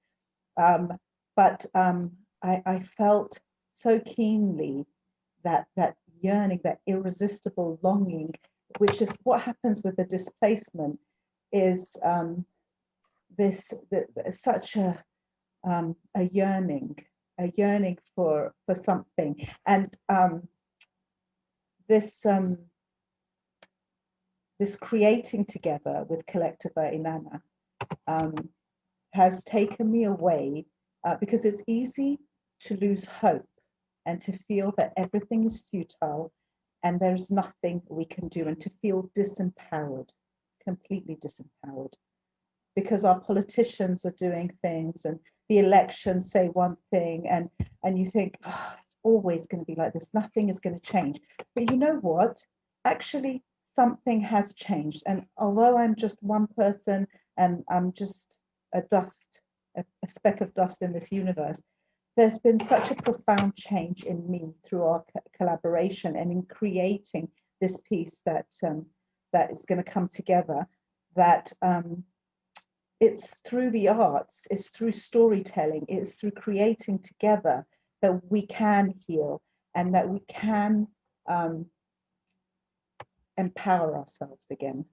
But I felt so keenly that yearning, that irresistible longing, which is what happens with the displacement, is such a yearning for something, and this creating together with Collectiva Inanna has taken me away, because it's easy to lose hope and to feel that everything is futile and there's nothing we can do, and to feel disempowered, completely disempowered, because our politicians are doing things and the elections say one thing, and you think, oh, it's always going to be like this, nothing is going to change. But you know what? Actually, something has changed. And although I'm just one person and I'm just a speck of dust in this universe, there's been such a profound change in me through our collaboration and in creating this piece that is going to come together, that it's through the arts, it's through storytelling, it's through creating together that we can heal and that we can empower ourselves again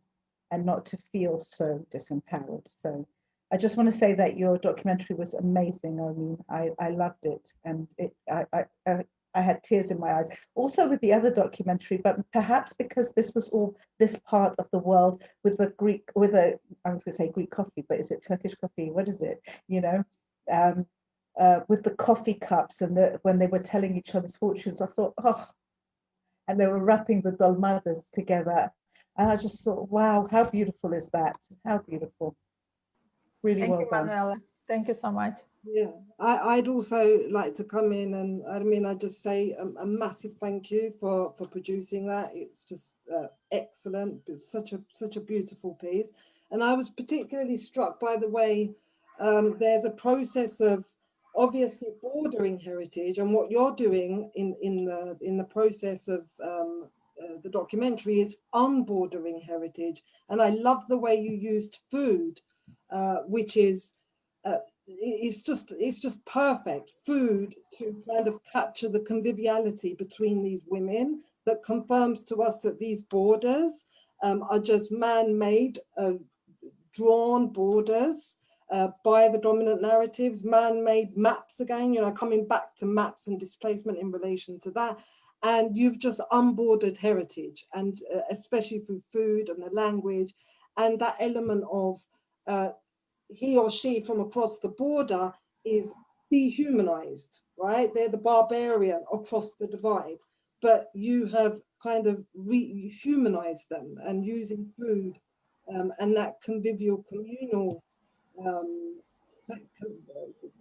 and not to feel so disempowered. So I just want to say that your documentary was amazing. I mean, I loved it, and I had tears in my eyes. Also with the other documentary, but perhaps because this was all this part of the world with the Greek, I was going to say Greek coffee, but is it Turkish coffee? What is it? You know, with the coffee cups and when they were telling each other's fortunes, I thought, oh, and they were wrapping the dolmadas together. And I just thought, wow, how beautiful is that? How beautiful. Really Thank well you, done. Manuela. Thank you so much. Yeah, I'd also like to come in and I mean, I just say a massive thank you for producing that. It's just excellent. It's such a beautiful piece, and I was particularly struck by the way there's a process of obviously bordering heritage, and what you're doing in the process of the documentary is unbordering heritage. And I love the way you used food, which is it's just perfect food to kind of capture the conviviality between these women, that confirms to us that these borders are just man-made, drawn borders by the dominant narratives, man-made maps again, you know, coming back to maps and displacement in relation to that. And you've just unbordered heritage, and especially through food and the language and that element of he or she from across the border is dehumanized, right? They're the barbarian across the divide, but you have kind of rehumanized them, and using food and that convivial, communal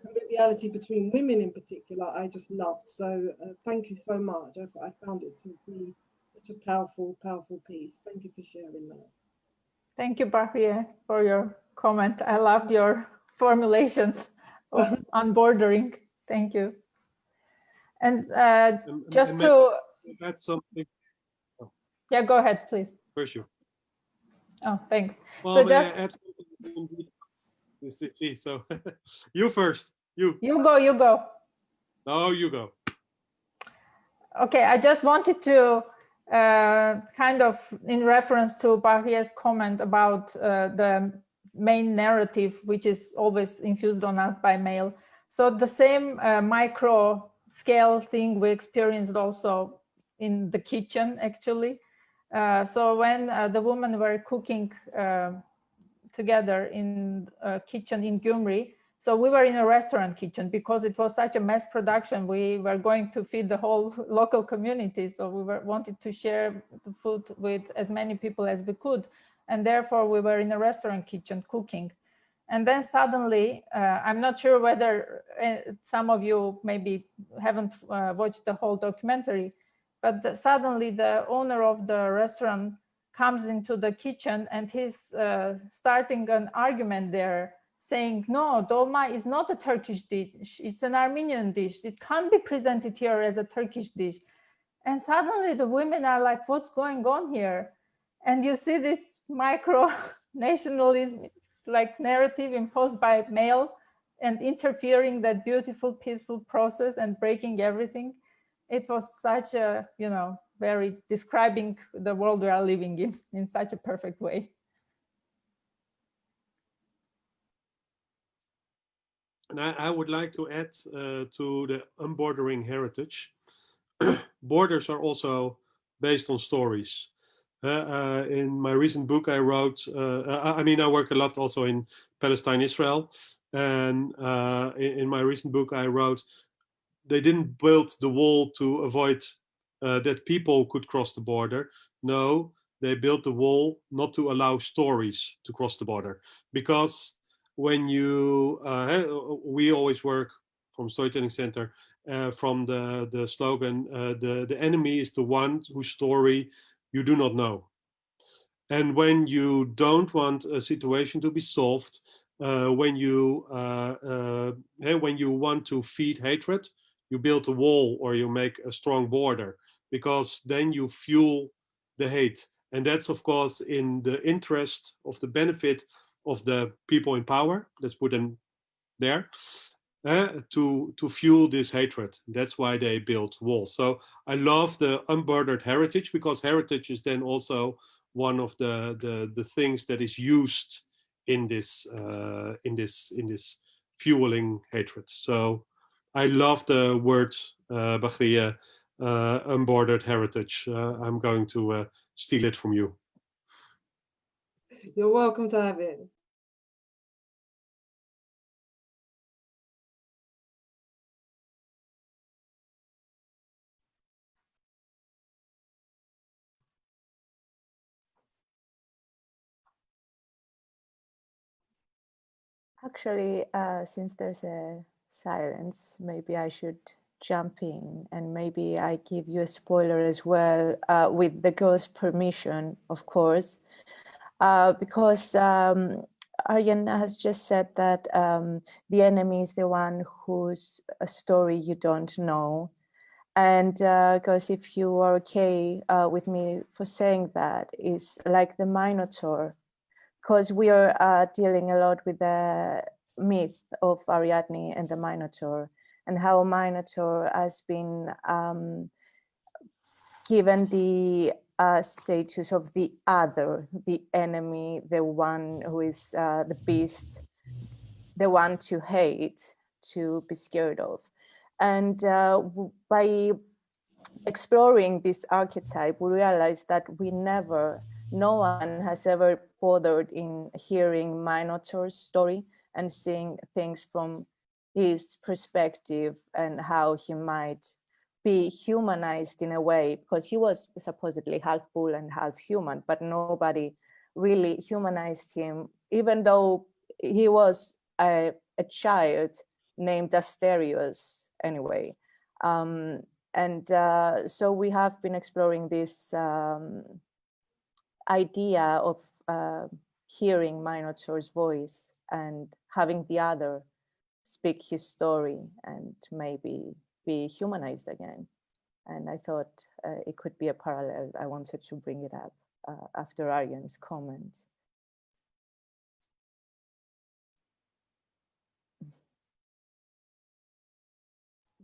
conviviality between women in particular, I just loved. So thank you so much. I found it to be such a powerful, powerful piece. Thank you for sharing that. Thank you, Bahriye, for your comment. I loved your formulations of unbordering. Thank you. And just to add something. Oh. Yeah, go ahead, please. First you. Oh, thanks. Well, so just add something. So you first. You go. No, you go. Okay, I just wanted to kind of in reference to Bahriye's comment about the main narrative, which is always infused on us by male. So the same micro scale thing we experienced also in the kitchen, actually. So when the women were cooking together in a kitchen in Gyumri, So we were in a restaurant kitchen because it was such a mass production. We were going to feed the whole local community. So we wanted to share the food with as many people as we could. And therefore we were in a restaurant kitchen cooking. And then suddenly, I'm not sure whether some of you maybe haven't watched the whole documentary, but suddenly the owner of the restaurant comes into the kitchen and he's starting an argument there, saying, no, dolma is not a Turkish dish, it's an Armenian dish. It can't be presented here as a Turkish dish. And suddenly the women are like, what's going on here? And you see this micro nationalism, like narrative imposed by male and interfering that beautiful, peaceful process and breaking everything. It was such a, you know, very describing the world we are living in such a perfect way. And I would like to add to the unbordering heritage. Borders are also based on stories. In my recent book, I wrote, I work a lot also in Palestine, Israel. And in my recent book, I wrote, they didn't build the wall to avoid that people could cross the border. No, they built the wall not to allow stories to cross the border. Because when you, we always work from Storytelling Center, from the slogan, the enemy is the one whose story you do not know. And when you don't want a situation to be solved, when you want to feed hatred, you build a wall or you make a strong border, because then you fuel the hate. And that's, of course, in the interest of the benefit of the people in power. Let's put them there. To fuel this hatred. That's why they built walls. So I love the unbordered heritage, because heritage is then also one of the things that is used in this fueling hatred. So I love the word Bahriye, unbordered heritage. I'm going to steal it from you. You're welcome to have it. Actually, since there's a silence, maybe I should jump in and maybe I give you a spoiler as well, with the girl's permission, of course, because Arjen has just said that the enemy is the one whose story you don't know. And because if you are okay with me for saying that, it's like the Minotaur, because we are dealing a lot with the myth of Ariadne and the Minotaur, and how Minotaur has been given the status of the other, the enemy, the one who is the beast, the one to hate, to be scared of. And by exploring this archetype, we realize that no one has ever bothered in hearing Minotaur's story and seeing things from his perspective and how he might be humanized in a way, because he was supposedly half bull and half human, but nobody really humanized him, even though he was a child named Asterios anyway. So we have been exploring this idea of hearing Minotaur's voice and having the other speak his story and maybe be humanized again. And I thought it could be a parallel. I wanted to bring it up after Arjen's comment.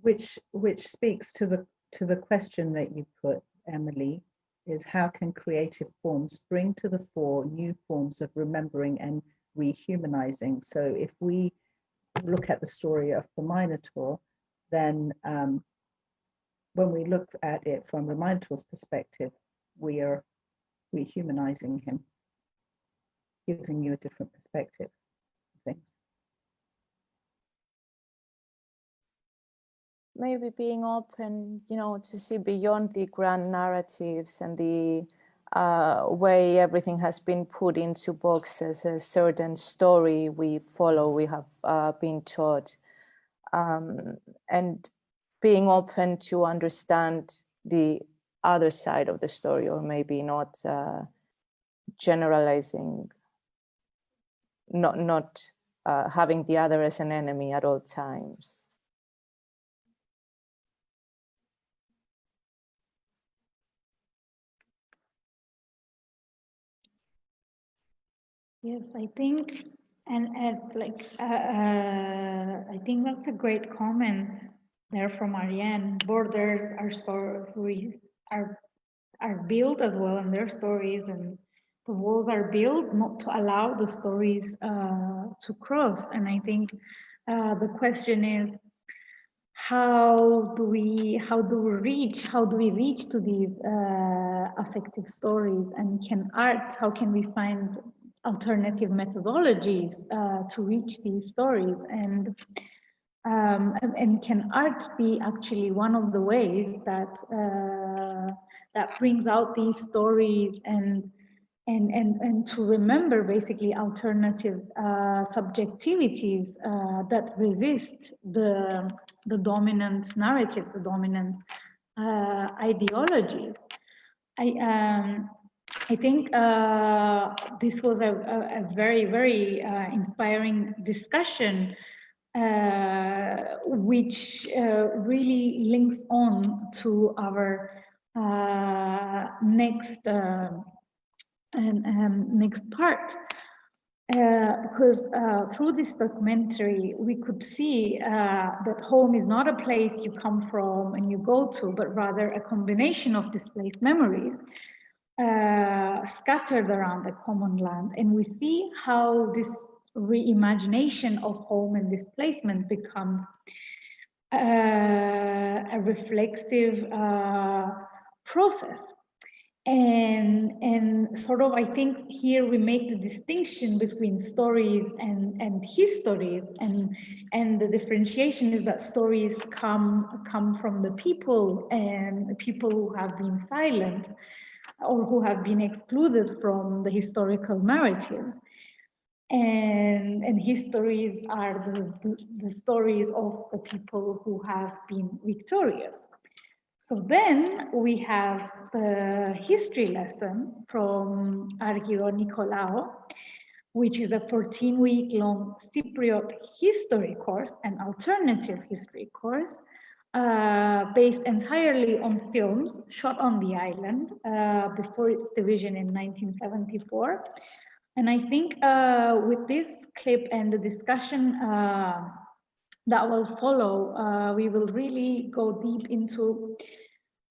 Which speaks to the question that you put, Emily, is how can creative forms bring to the fore new forms of remembering and rehumanizing? So if we look at the story of the Minotaur, then when we look at it from the Minotaur's perspective, we are rehumanizing him, giving you a different perspective of things. maybe being open, you know, to see beyond the grand narratives and the way everything has been put into boxes, a certain story we follow, we have been taught, and being open to understand the other side of the story, or maybe not generalizing, not having the other as an enemy at all times. Yes, I think, and I think that's a great comment there from Ariane. Borders are stories are built as well, and their stories, and the walls are built not to allow the stories to cross. And I think the question is, how do we reach to these affective stories, and how can we find alternative methodologies to reach these stories, and can art be actually one of the ways that that brings out these stories, and to remember basically alternative subjectivities that resist the dominant narratives, the dominant ideologies. I think this was a very, very inspiring discussion, which really links on to our next part. Because through this documentary, we could see that home is not a place you come from and you go to, but rather a combination of displaced memories scattered around the common land. And we see how this reimagination of home and displacement becomes a reflexive process. And sort of, I think here we make the distinction between stories and histories, and the differentiation is that stories come from the people, and the people who have been silent or who have been excluded from the historical narratives. And histories are the stories of the people who have been victorious. So then we have the history lesson from Argyro Nicolaou, which is a 14-week-long Cypriot history course, an alternative history course, based entirely on films shot on the island before its division in 1974. And I think with this clip and the discussion that will follow, we will really go deep into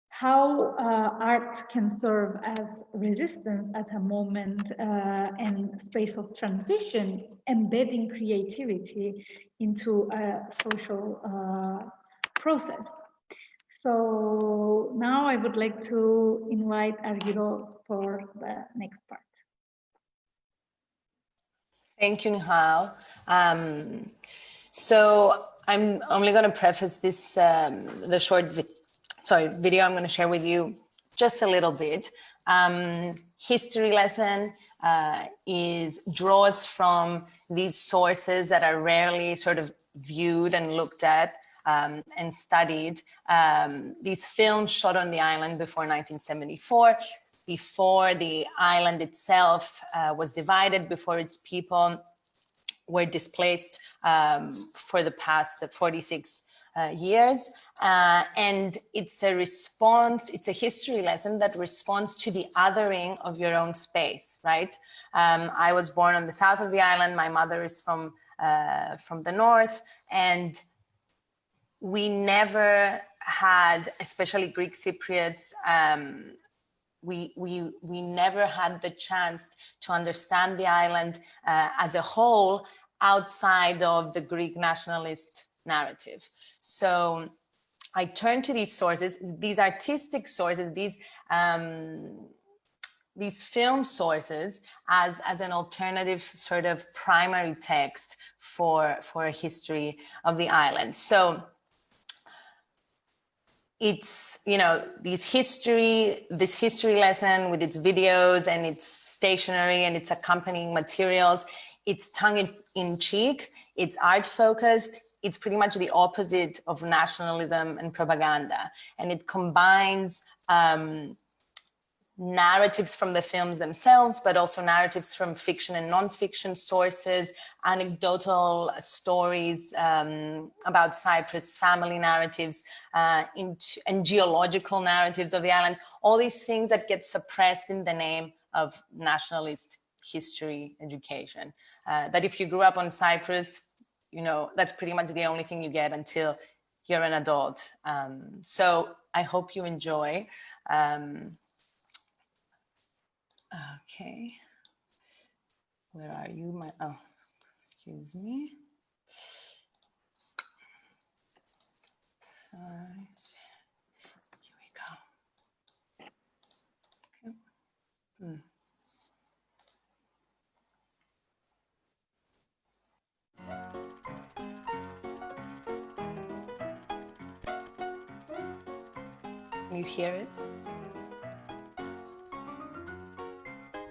how art can serve as resistance at a moment and space of transition, embedding creativity into a social process. So now I would like to invite Argyro for the next part. Thank you, Nihal. So I'm only going to preface this, the short video I'm going to share with you just a little bit. History lesson draws from these sources that are rarely sort of viewed and looked at and studied. These films shot on the island before 1974, before the island itself was divided, before its people were displaced for the past 46 years. And it's a response, it's a history lesson that responds to the othering of your own space, right? I was born on the south of the island. My mother is from the north, and we never had, especially Greek Cypriots, we never had the chance to understand the island as a whole outside of the Greek nationalist narrative. So I turn to these sources, these artistic sources, these film sources as an alternative sort of primary text for a history of the island. So it's, you know, this history lesson with its videos and its stationery and its accompanying materials, it's tongue-in-cheek, it's art-focused, it's pretty much the opposite of nationalism and propaganda. And it combines narratives from the films themselves, but also narratives from fiction and non-fiction sources, anecdotal stories about Cyprus, family narratives, and geological narratives of the island, all these things that get suppressed in the name of nationalist history education. That if you grew up on Cyprus, you know, that's pretty much the only thing you get until you're an adult. So I hope you enjoy. Okay, where are you? Oh, excuse me. Sorry. Here we go. Okay. Can you hear it?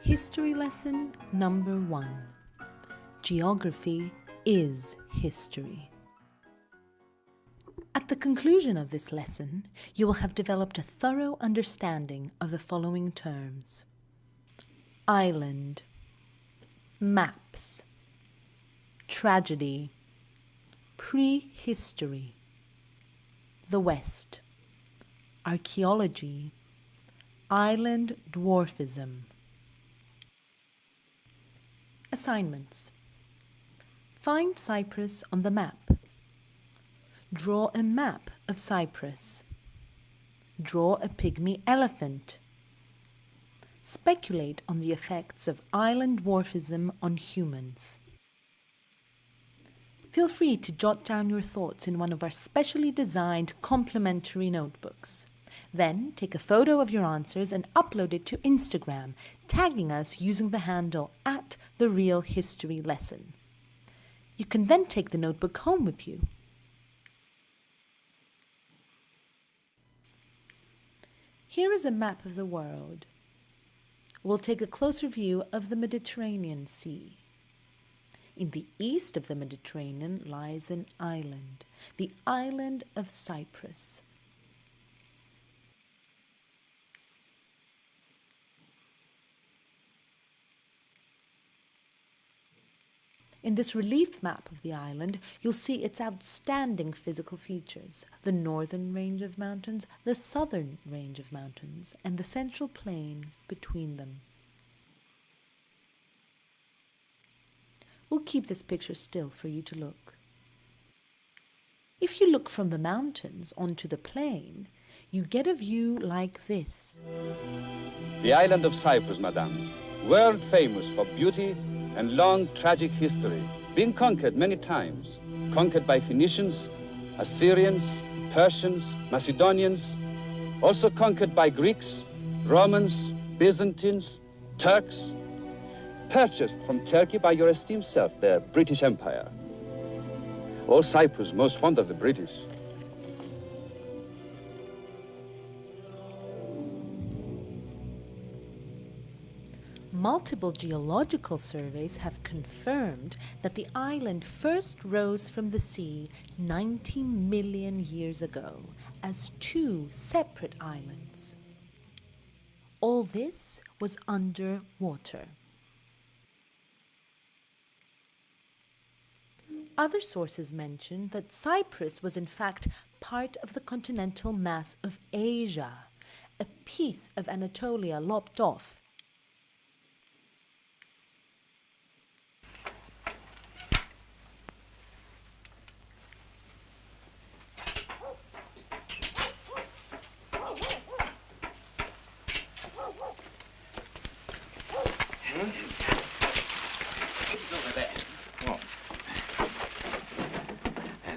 History lesson number 1. Geography is history. At the conclusion of this lesson, you will have developed a thorough understanding of the following terms: island, maps, tragedy, prehistory, the West, archaeology, island dwarfism. Assignments. Find Cyprus on the map. Draw a map of Cyprus. Draw a pygmy elephant. Speculate on the effects of island dwarfism on humans. Feel free to jot down your thoughts in one of our specially designed complimentary notebooks. Then take a photo of your answers and upload it to Instagram, tagging us using the handle @TheRealHistoryLesson. You can then take the notebook home with you. Here is a map of the world. We'll take a closer view of the Mediterranean Sea. In the east of the Mediterranean lies an island, the island of Cyprus. In this relief map of the island, you'll see its outstanding physical features: the northern range of mountains, the southern range of mountains, and the central plain between them. We'll keep this picture still for you to look. If you look from the mountains onto the plain, you get a view like this. The island of Cyprus, madame, world famous for beauty and long tragic history, being conquered many times, conquered by Phoenicians, Assyrians, Persians, Macedonians, also conquered by Greeks, Romans, Byzantines, Turks, purchased from Turkey by your esteemed self, the British Empire. All Cyprus most fond of the British. Multiple geological surveys have confirmed that the island first rose from the sea 90 million years ago as 2 separate islands. All this was underwater. Other sources mention that Cyprus was in fact part of the continental mass of Asia, a piece of Anatolia lopped off.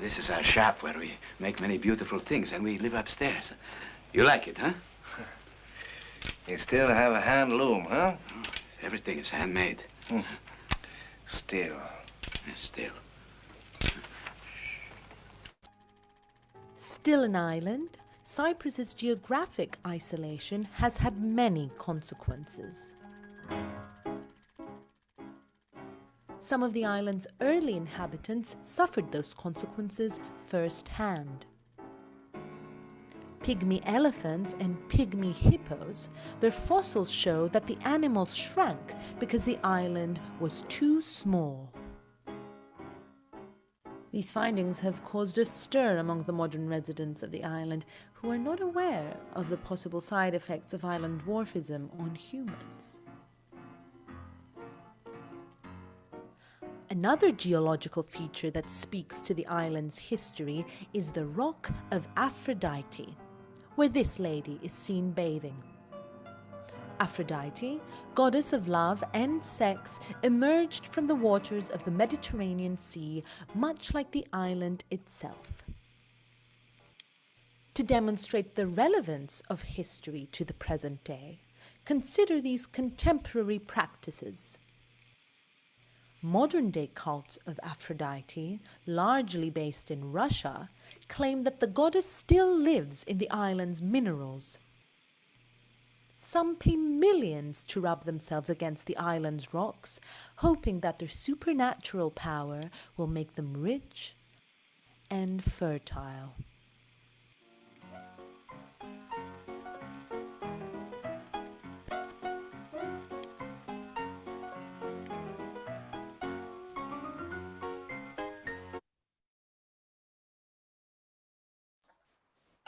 This is our shop where we make many beautiful things, and we live upstairs. You like it, huh? You still have a hand loom, huh? Everything is handmade. Still. Still. Still an island, Cyprus's geographic isolation has had many consequences. Some of the island's early inhabitants suffered those consequences firsthand. Pygmy elephants and pygmy hippos, their fossils show that the animals shrank because the island was too small. These findings have caused a stir among the modern residents of the island who are not aware of the possible side effects of island dwarfism on humans. Another geological feature that speaks to the island's history is the Rock of Aphrodite, where this lady is seen bathing. Aphrodite, goddess of love and sex, emerged from the waters of the Mediterranean Sea, much like the island itself. To demonstrate the relevance of history to the present day, consider these contemporary practices. Modern-day cults of Aphrodite, largely based in Russia, claim that the goddess still lives in the island's minerals. Some pay millions to rub themselves against the island's rocks, hoping that their supernatural power will make them rich and fertile.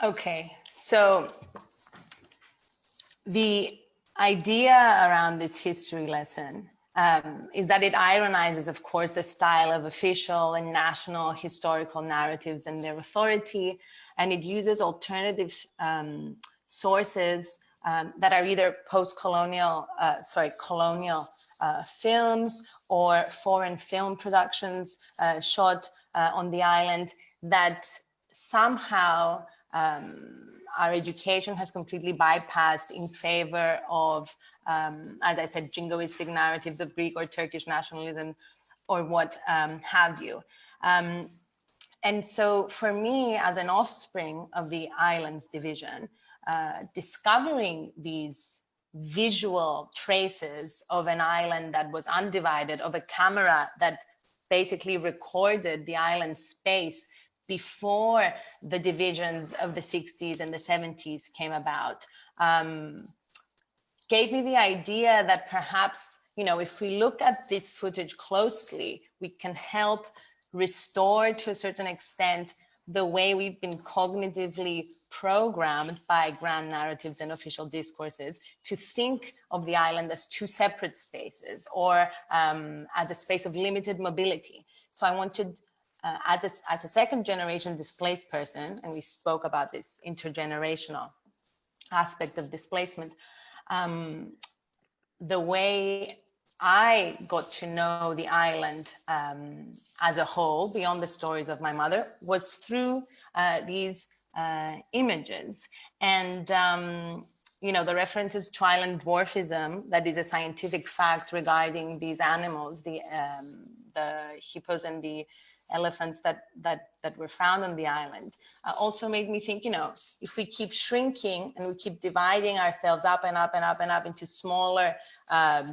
Okay, so the idea around this history lesson is that it ironizes, of course, the style of official and national historical narratives and their authority, and it uses alternative sources that are either post-colonial, colonial films or foreign film productions shot on the island that somehow our education has completely bypassed in favor of, as I said, jingoistic narratives of Greek or Turkish nationalism or what have you. And so for me, as an offspring of the island's division, discovering these visual traces of an island that was undivided, of a camera that basically recorded the island's space before the divisions of the 60s and the 70s came about, gave me the idea that perhaps, if we look at this footage closely, we can help restore to a certain extent the way we've been cognitively programmed by grand narratives and official discourses to think of the island as two separate spaces or as a space of limited mobility. So I wanted, as a second generation displaced person, and we spoke about this intergenerational aspect of displacement, the way I got to know the island as a whole, beyond the stories of my mother, was through these images. And, the references to island dwarfism, that is a scientific fact regarding these animals, the hippos and the elephants that were found on the island, also made me think, if we keep shrinking and we keep dividing ourselves up and up and up and up into smaller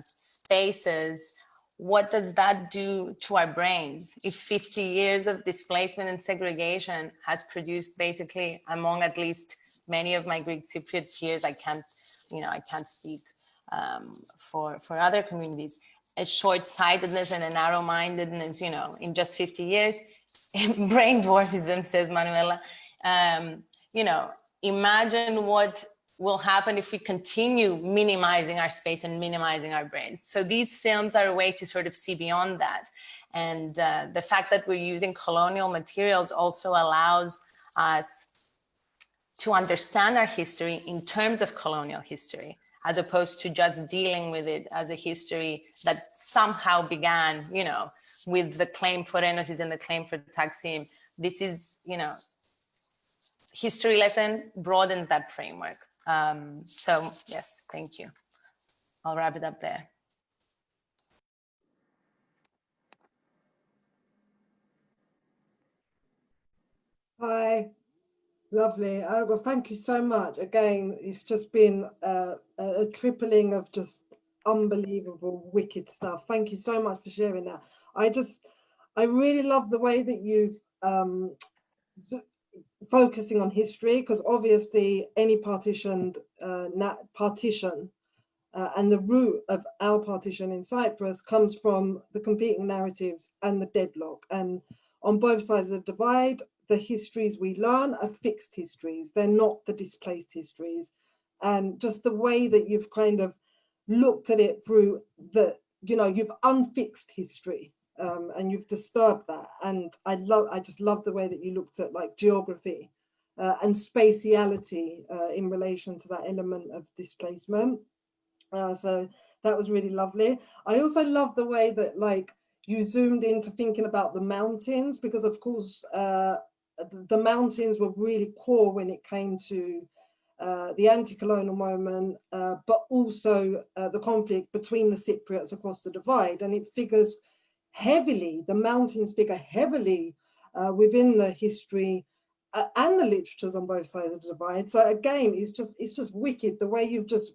spaces, what does that do to our brains? If 50 years of displacement and segregation has produced basically, among at least many of my Greek Cypriot peers, I can't speak for other communities, a short-sightedness and a narrow-mindedness, in just 50 years, brain dwarfism, says Manuela. Imagine what will happen if we continue minimizing our space and minimizing our brains. So these films are a way to sort of see beyond that. And the fact that we're using colonial materials also allows us to understand our history in terms of colonial history, as opposed to just dealing with it as a history that somehow began, with the claim for Enosis and the claim for Taksim. This is, history lesson broadens that framework. So yes, thank you. I'll wrap it up there. Hi. Lovely. Well, thank you so much. Again, it's just been a tripling of just unbelievable, wicked stuff. Thank you so much for sharing that. I really love the way that you've focusing on history, because obviously any partition and the root of our partition in Cyprus comes from the competing narratives and the deadlock. And on both sides of the divide, the histories we learn are fixed histories. They're not the displaced histories. And just the way that you've kind of looked at it through the, you've unfixed history. And you've disturbed that, and I just love the way that you looked at like geography and spatiality in relation to that element of displacement. So that was really lovely. I also love the way that like you zoomed into thinking about the mountains, because of course the mountains were really core when it came to the anti-colonial moment, but also the conflict between the Cypriots across the divide, and it figures heavily, the mountains figure heavily within the history and the literatures on both sides of the divide. So again, it's just wicked the way you've just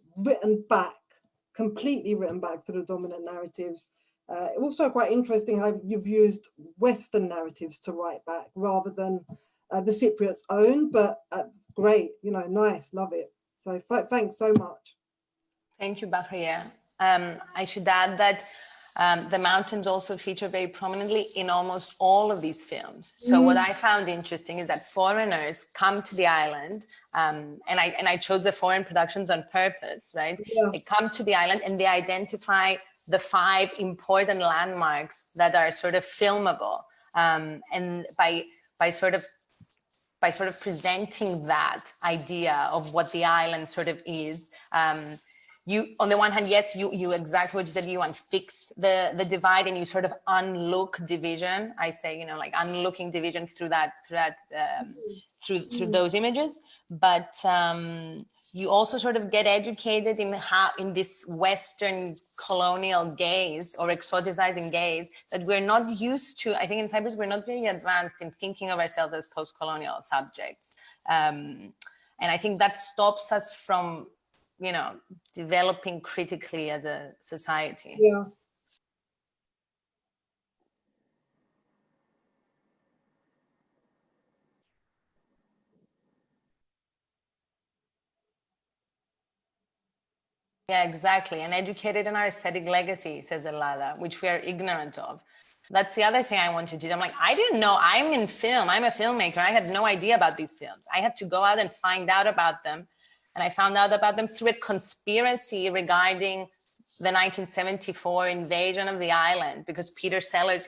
completely written back to the dominant narratives. Also quite interesting how you've used Western narratives to write back rather than the Cypriots' own, but great, nice, love it. So thanks so much. Thank you, Bahria. I should add that the mountains also feature very prominently in almost all of these films. So what I found interesting is that foreigners come to the island, and I chose the foreign productions on purpose, right? Yeah. They come to the island and they identify the 5 important landmarks that are sort of filmable. And by sort of presenting that idea of what the island sort of is, you, on the one hand, yes, you exactly what you said, you unfix the divide and you sort of unlook division. I say, like unlooking division through through those images. But you also sort of get educated in this Western colonial gaze or exoticizing gaze that we're not used to. I think in Cyprus, we're not very advanced in thinking of ourselves as post-colonial subjects. And I think that stops us from developing critically as a society. Yeah. Yeah, exactly. And educated in our aesthetic legacy, says Elada, which we are ignorant of. That's the other thing I want to do. I'm like, I didn't know. I'm in film. I'm a filmmaker. I had no idea about these films. I had to go out and find out about them. And I found out about them through a conspiracy regarding the 1974 invasion of the island, because Peter Sellers,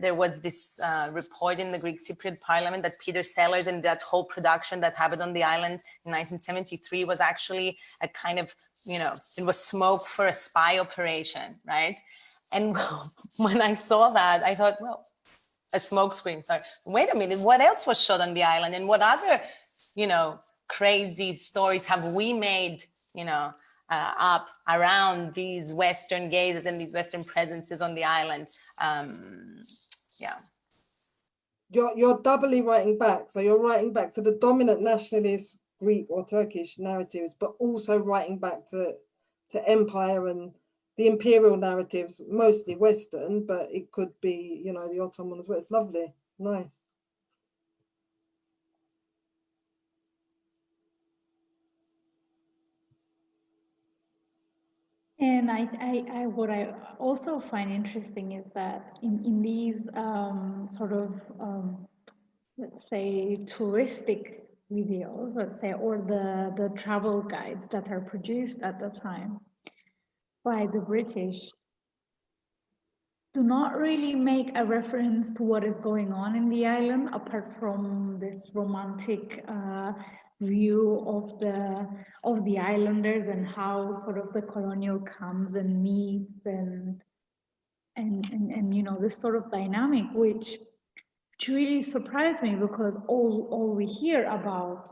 there was this report in the Greek Cypriot parliament that Peter Sellers and that whole production that happened on the island in 1973 was actually a kind of, it was smoke for a spy operation, right? And when I saw that, I thought, well, a smoke screen, sorry. Wait a minute, what else was shot on the island? And what other, crazy stories have we made, up around these Western gazes and these Western presences on the island? Yeah. You're doubly writing back. So you're writing back to the dominant nationalist Greek or Turkish narratives, but also writing back to empire and the imperial narratives, mostly Western, but it could be, the Ottoman as well. It's lovely, nice. And what I also find interesting is that in these sort of, let's say, touristic videos, let's say, or the travel guides that are produced at the time by the British, do not really make a reference to what is going on in the island, apart from this romantic view of the islanders and how sort of the colonial comes and meets and this sort of dynamic, which really surprised me, because all we hear about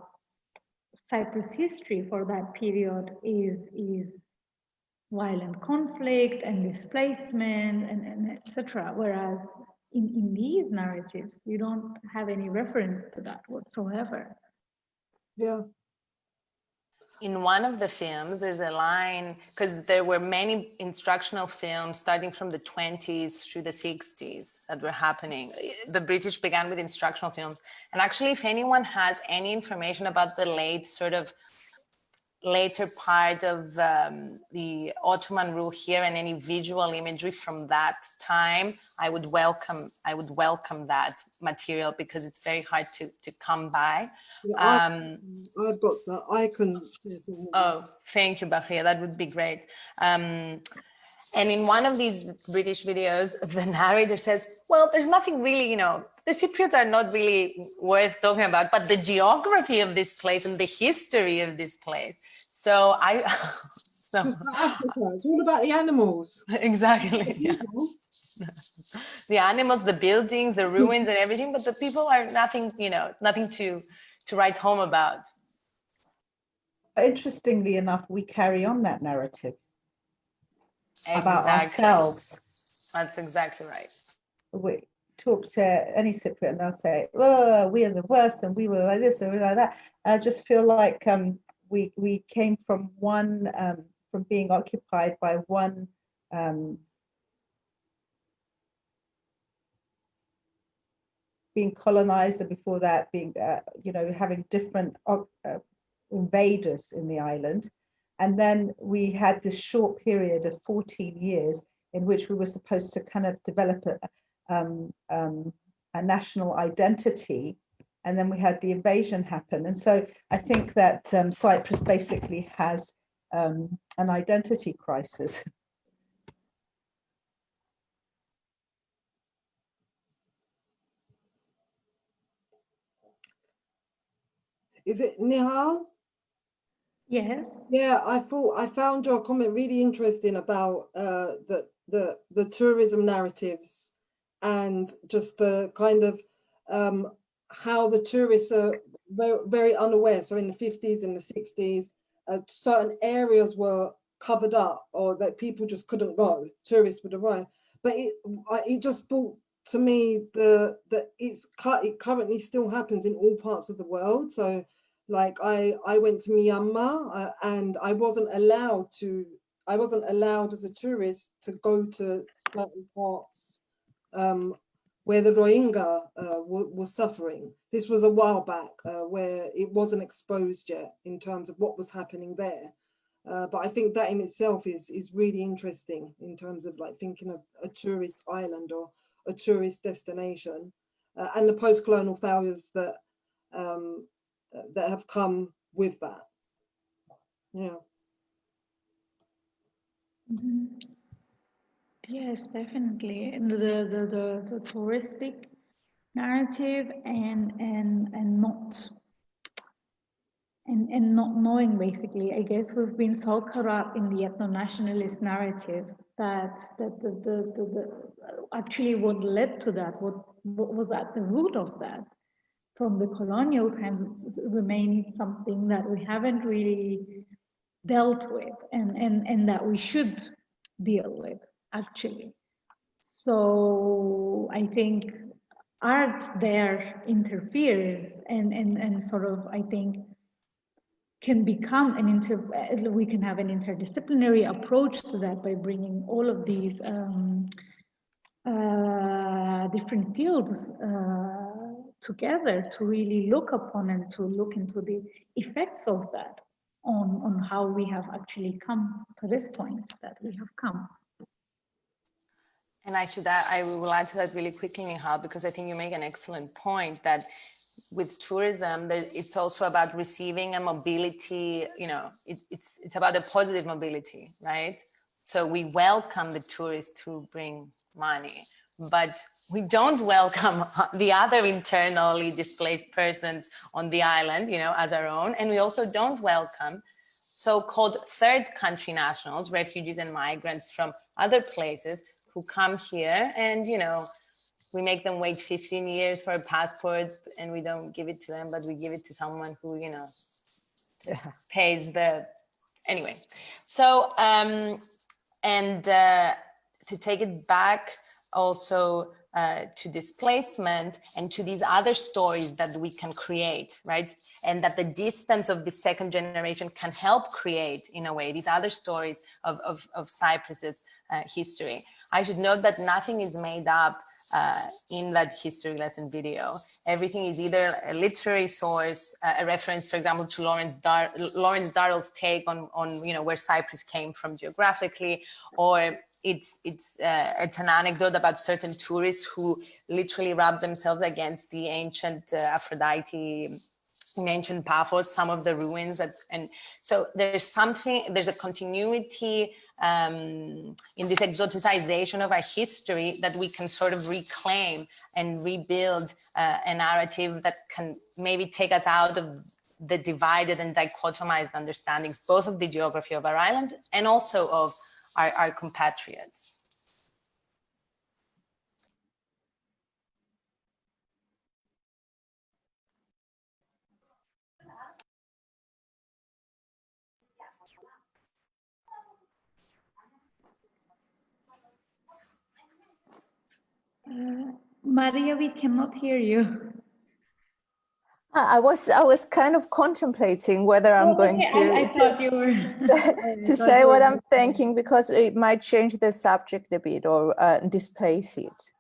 Cyprus history for that period is violent conflict and displacement and etc. Whereas in these narratives, you don't have any reference to that whatsoever. Yeah. In one of the films, there's a line, because there were many instructional films starting from the 20s through the 60s that were happening. The British began with instructional films. And actually, if anyone has any information about the later part of the Ottoman rule here and any visual imagery from that time, I would welcome that material because it's very hard to come by. I've got some. I can. Oh, thank you, Bahria. That would be great. And in one of these British videos, the narrator says, well, there's nothing really, the Cypriots are not really worth talking about, but the geography of this place and the history of this place. So It's Africa. It's all about the animals. Exactly. Yeah. The animals, the buildings, the ruins and everything, but the people are nothing, nothing to write home about. Interestingly enough, we carry on that narrative about Exactly. ourselves. That's exactly right. We talk to any Cypriot and they'll say, oh, we are the worst and we were like this and we were like that. I just feel like we came from one, from being occupied by one being colonized, and before that being, having different invaders in the island. And then we had this short period of 14 years in which we were supposed to kind of develop a national identity. And then we had the invasion happen. And so I think that Cyprus basically has an identity crisis. Is it Nihal? Yes. Yeah, I found your comment really interesting about the tourism narratives and just the kind of how the tourists are very, very unaware. So in the 50s and the 60s, certain areas were covered up or that people just couldn't go. Tourists would arrive, but it just brought to me that it currently still happens in all parts of the world. So like I went to Myanmar and I wasn't allowed as a tourist to go to certain parts where the Rohingya was suffering. This was a while back where it wasn't exposed yet in terms of what was happening there. But I think that in itself is really interesting in terms of like thinking of a tourist island or a tourist destination and the post-colonial failures that have come with that. Yeah. Mm-hmm. Yes, definitely. And the touristic narrative and not knowing, basically. I guess we've been so caught up in the ethno-nationalist narrative that the actually what led to that, what was at the root of that from the colonial times, it's remained something that we haven't really dealt with and that we should deal with, actually. So I think art there interferes and sort of, I think, can become we can have an interdisciplinary approach to that by bringing all of these different fields together to really look upon and to look into the effects of that on how we have actually come to this point that we have come. And I will add to that really quickly, Nihal, because I think you make an excellent point that with tourism, it's also about receiving a mobility, it's about a positive mobility, right? So we welcome the tourists who bring money, but we don't welcome the other internally displaced persons on the island, as our own. And we also don't welcome so-called third country nationals, refugees and migrants from other places who come here and, we make them wait 15 years for a passport and we don't give it to them, but we give it to someone who, pays anyway. So, to take it back also to displacement and to these other stories that we can create, right? And that the distance of the second generation can help create, in a way, these other stories of Cyprus's history. I should note that nothing is made up in that history lesson video. Everything is either a literary source, a reference, for example, to Lawrence Darrell's take on where Cyprus came from geographically, or it's an anecdote about certain tourists who literally rubbed themselves against the ancient Aphrodite in ancient Paphos, some of the ruins, and so there's a continuity in this exoticization of our history that we can sort of reclaim and rebuild a narrative that can maybe take us out of the divided and dichotomized understandings, both of the geography of our island and also of our compatriots. Maria, we cannot hear you. I was kind of contemplating whether I'm going I thought you were to say what I'm thinking, because it might change the subject a bit or displace it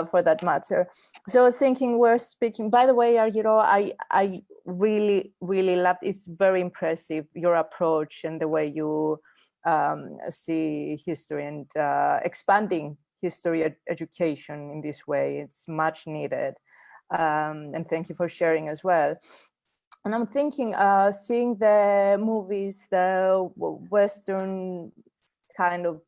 for that matter. So I was thinking, we're speaking, by the way, Argiro, I really loved, it's very impressive, your approach and the way you see history and expanding history education in this way. It's much needed. And thank you for sharing as well. And I'm thinking, seeing the movies, the Western kind of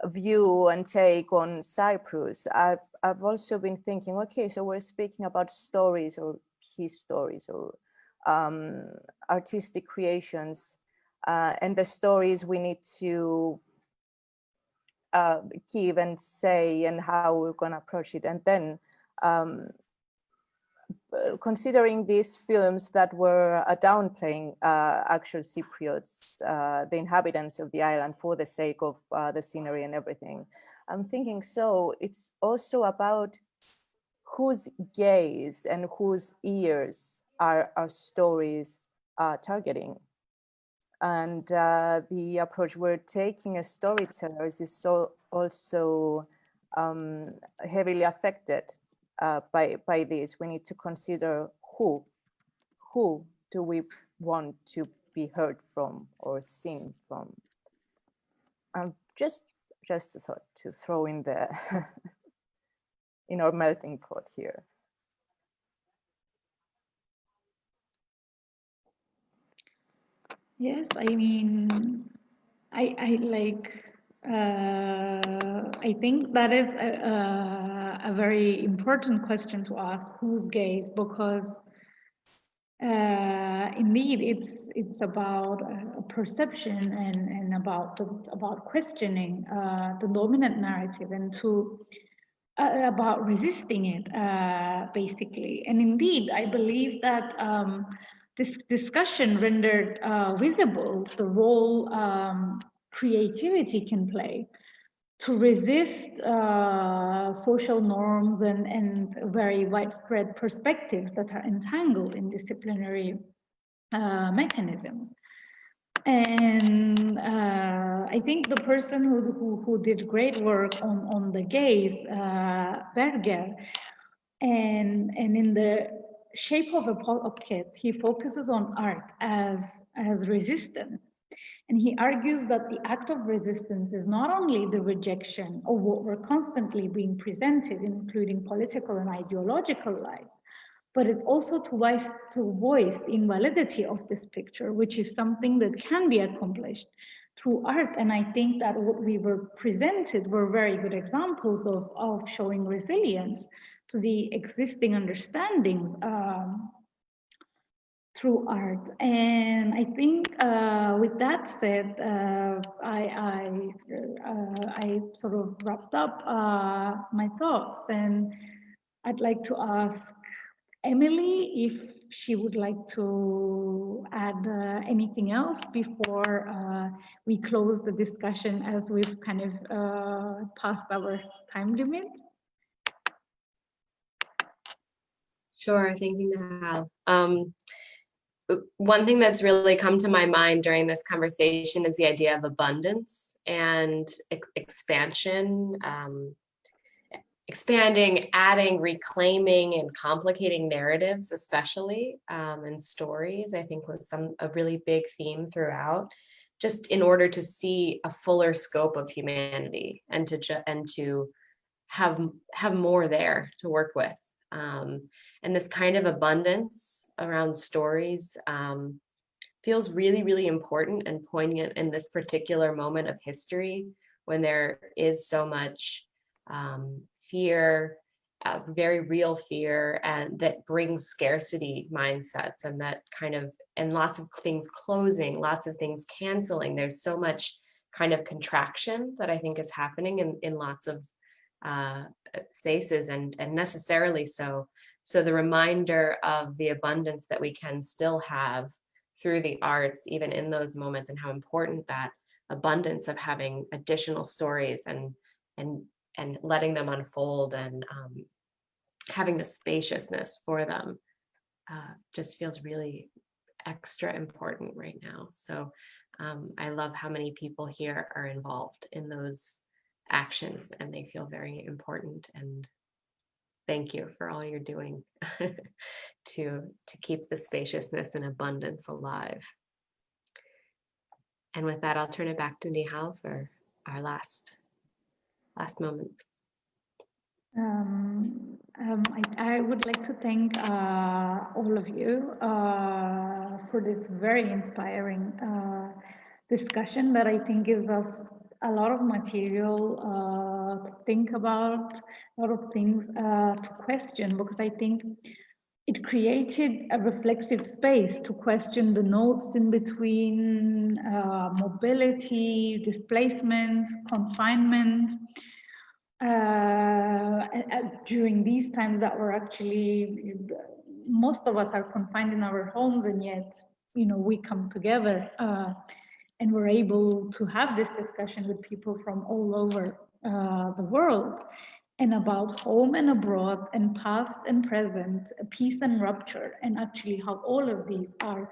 view and take on Cyprus, I've also been thinking, okay, so we're speaking about stories or his stories or artistic creations, and the stories we need to give and say and how we're going to approach it. And then considering these films that were downplaying actual Cypriots, the inhabitants of the island, for the sake of the scenery and everything, I'm thinking, so it's also about whose gaze and whose ears are our stories targeting. And the approach we're taking as storytellers is also heavily affected by this. We need to consider who do we want to be heard from or seen from. Just a thought to throw in the in our melting pot here. Yes, I mean, I think that is a very important question to ask, whose gaze, because indeed it's about a perception and about questioning the dominant narrative and about resisting it, basically. And indeed, I believe that this discussion rendered visible the role creativity can play to resist social norms and very widespread perspectives that are entangled in disciplinary mechanisms. And I think the person who did great work on the gaze, Berger, and in the shape of a pocket, he focuses on art as resistance. And he argues that the act of resistance is not only the rejection of what we're constantly being presented, including political and ideological lies, but it's also to voice the invalidity of this picture, which is something that can be accomplished through art. And I think that what we were presented were very good examples of showing resilience to the existing understandings through art. And I think with that said, I sort of wrapped up my thoughts, and I'd like to ask Emily she would like to add anything else before we close the discussion, as we've kind of passed our time limit. Sure, thank you, Nihal. One thing that's really come to my mind during this conversation is the idea of abundance and expansion, expanding, adding, reclaiming, and complicating narratives, especially, and stories, I think was a really big theme throughout, just in order to see a fuller scope of humanity and to have more there to work with. And this kind of abundance around stories feels really, really important and poignant in this particular moment of history, when there is so much fear, very real fear, and that brings scarcity mindsets, and that kind of, and lots of things closing, lots of things canceling. There's so much kind of contraction that I think is happening in lots of spaces, and necessarily so. So the reminder of the abundance that we can still have through the arts, even in those moments, and how important that abundance of having additional stories and letting them unfold, and having the spaciousness for them just feels really extra important right now. So I love how many people here are involved in those actions, and they feel very important, and thank you for all you're doing to keep the spaciousness and abundance alive. And with that, I'll turn it back to Nihal for our last moments. I would like to thank all of you for this very inspiring discussion that I think gives us a lot of material to think about, a lot of things to question, because I think it created a reflexive space to question the nodes in between mobility, displacement, confinement, during these times that were actually, most of us are confined in our homes, and yet, you know, we come together and we're able to have this discussion with people from all over the world, and about home and abroad, and past and present, peace and rupture, and actually how all of these are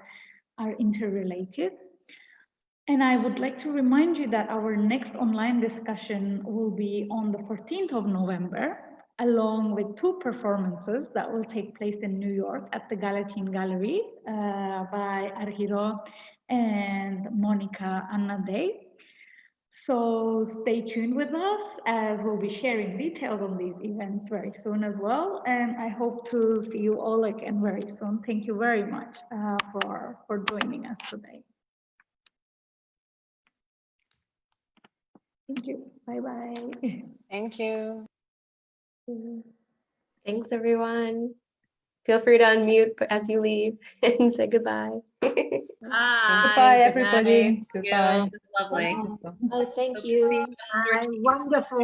interrelated. And I would like to remind you that our next online discussion will be on the 14th of November, along with 2 performances that will take place in New York at the Gallatin Gallery by Argiro and Monica Annadei. So stay tuned with us, as we'll be sharing details on these events very soon as well. And I hope to see you all again very soon. Thank you very much for joining us today. Thank you. Bye-bye. Thank you. Thanks, everyone. Feel free to unmute as you leave and say goodbye. Goodbye, Good everybody. night. Goodbye. It's lovely. Oh, thank you. Bye. Wonderful.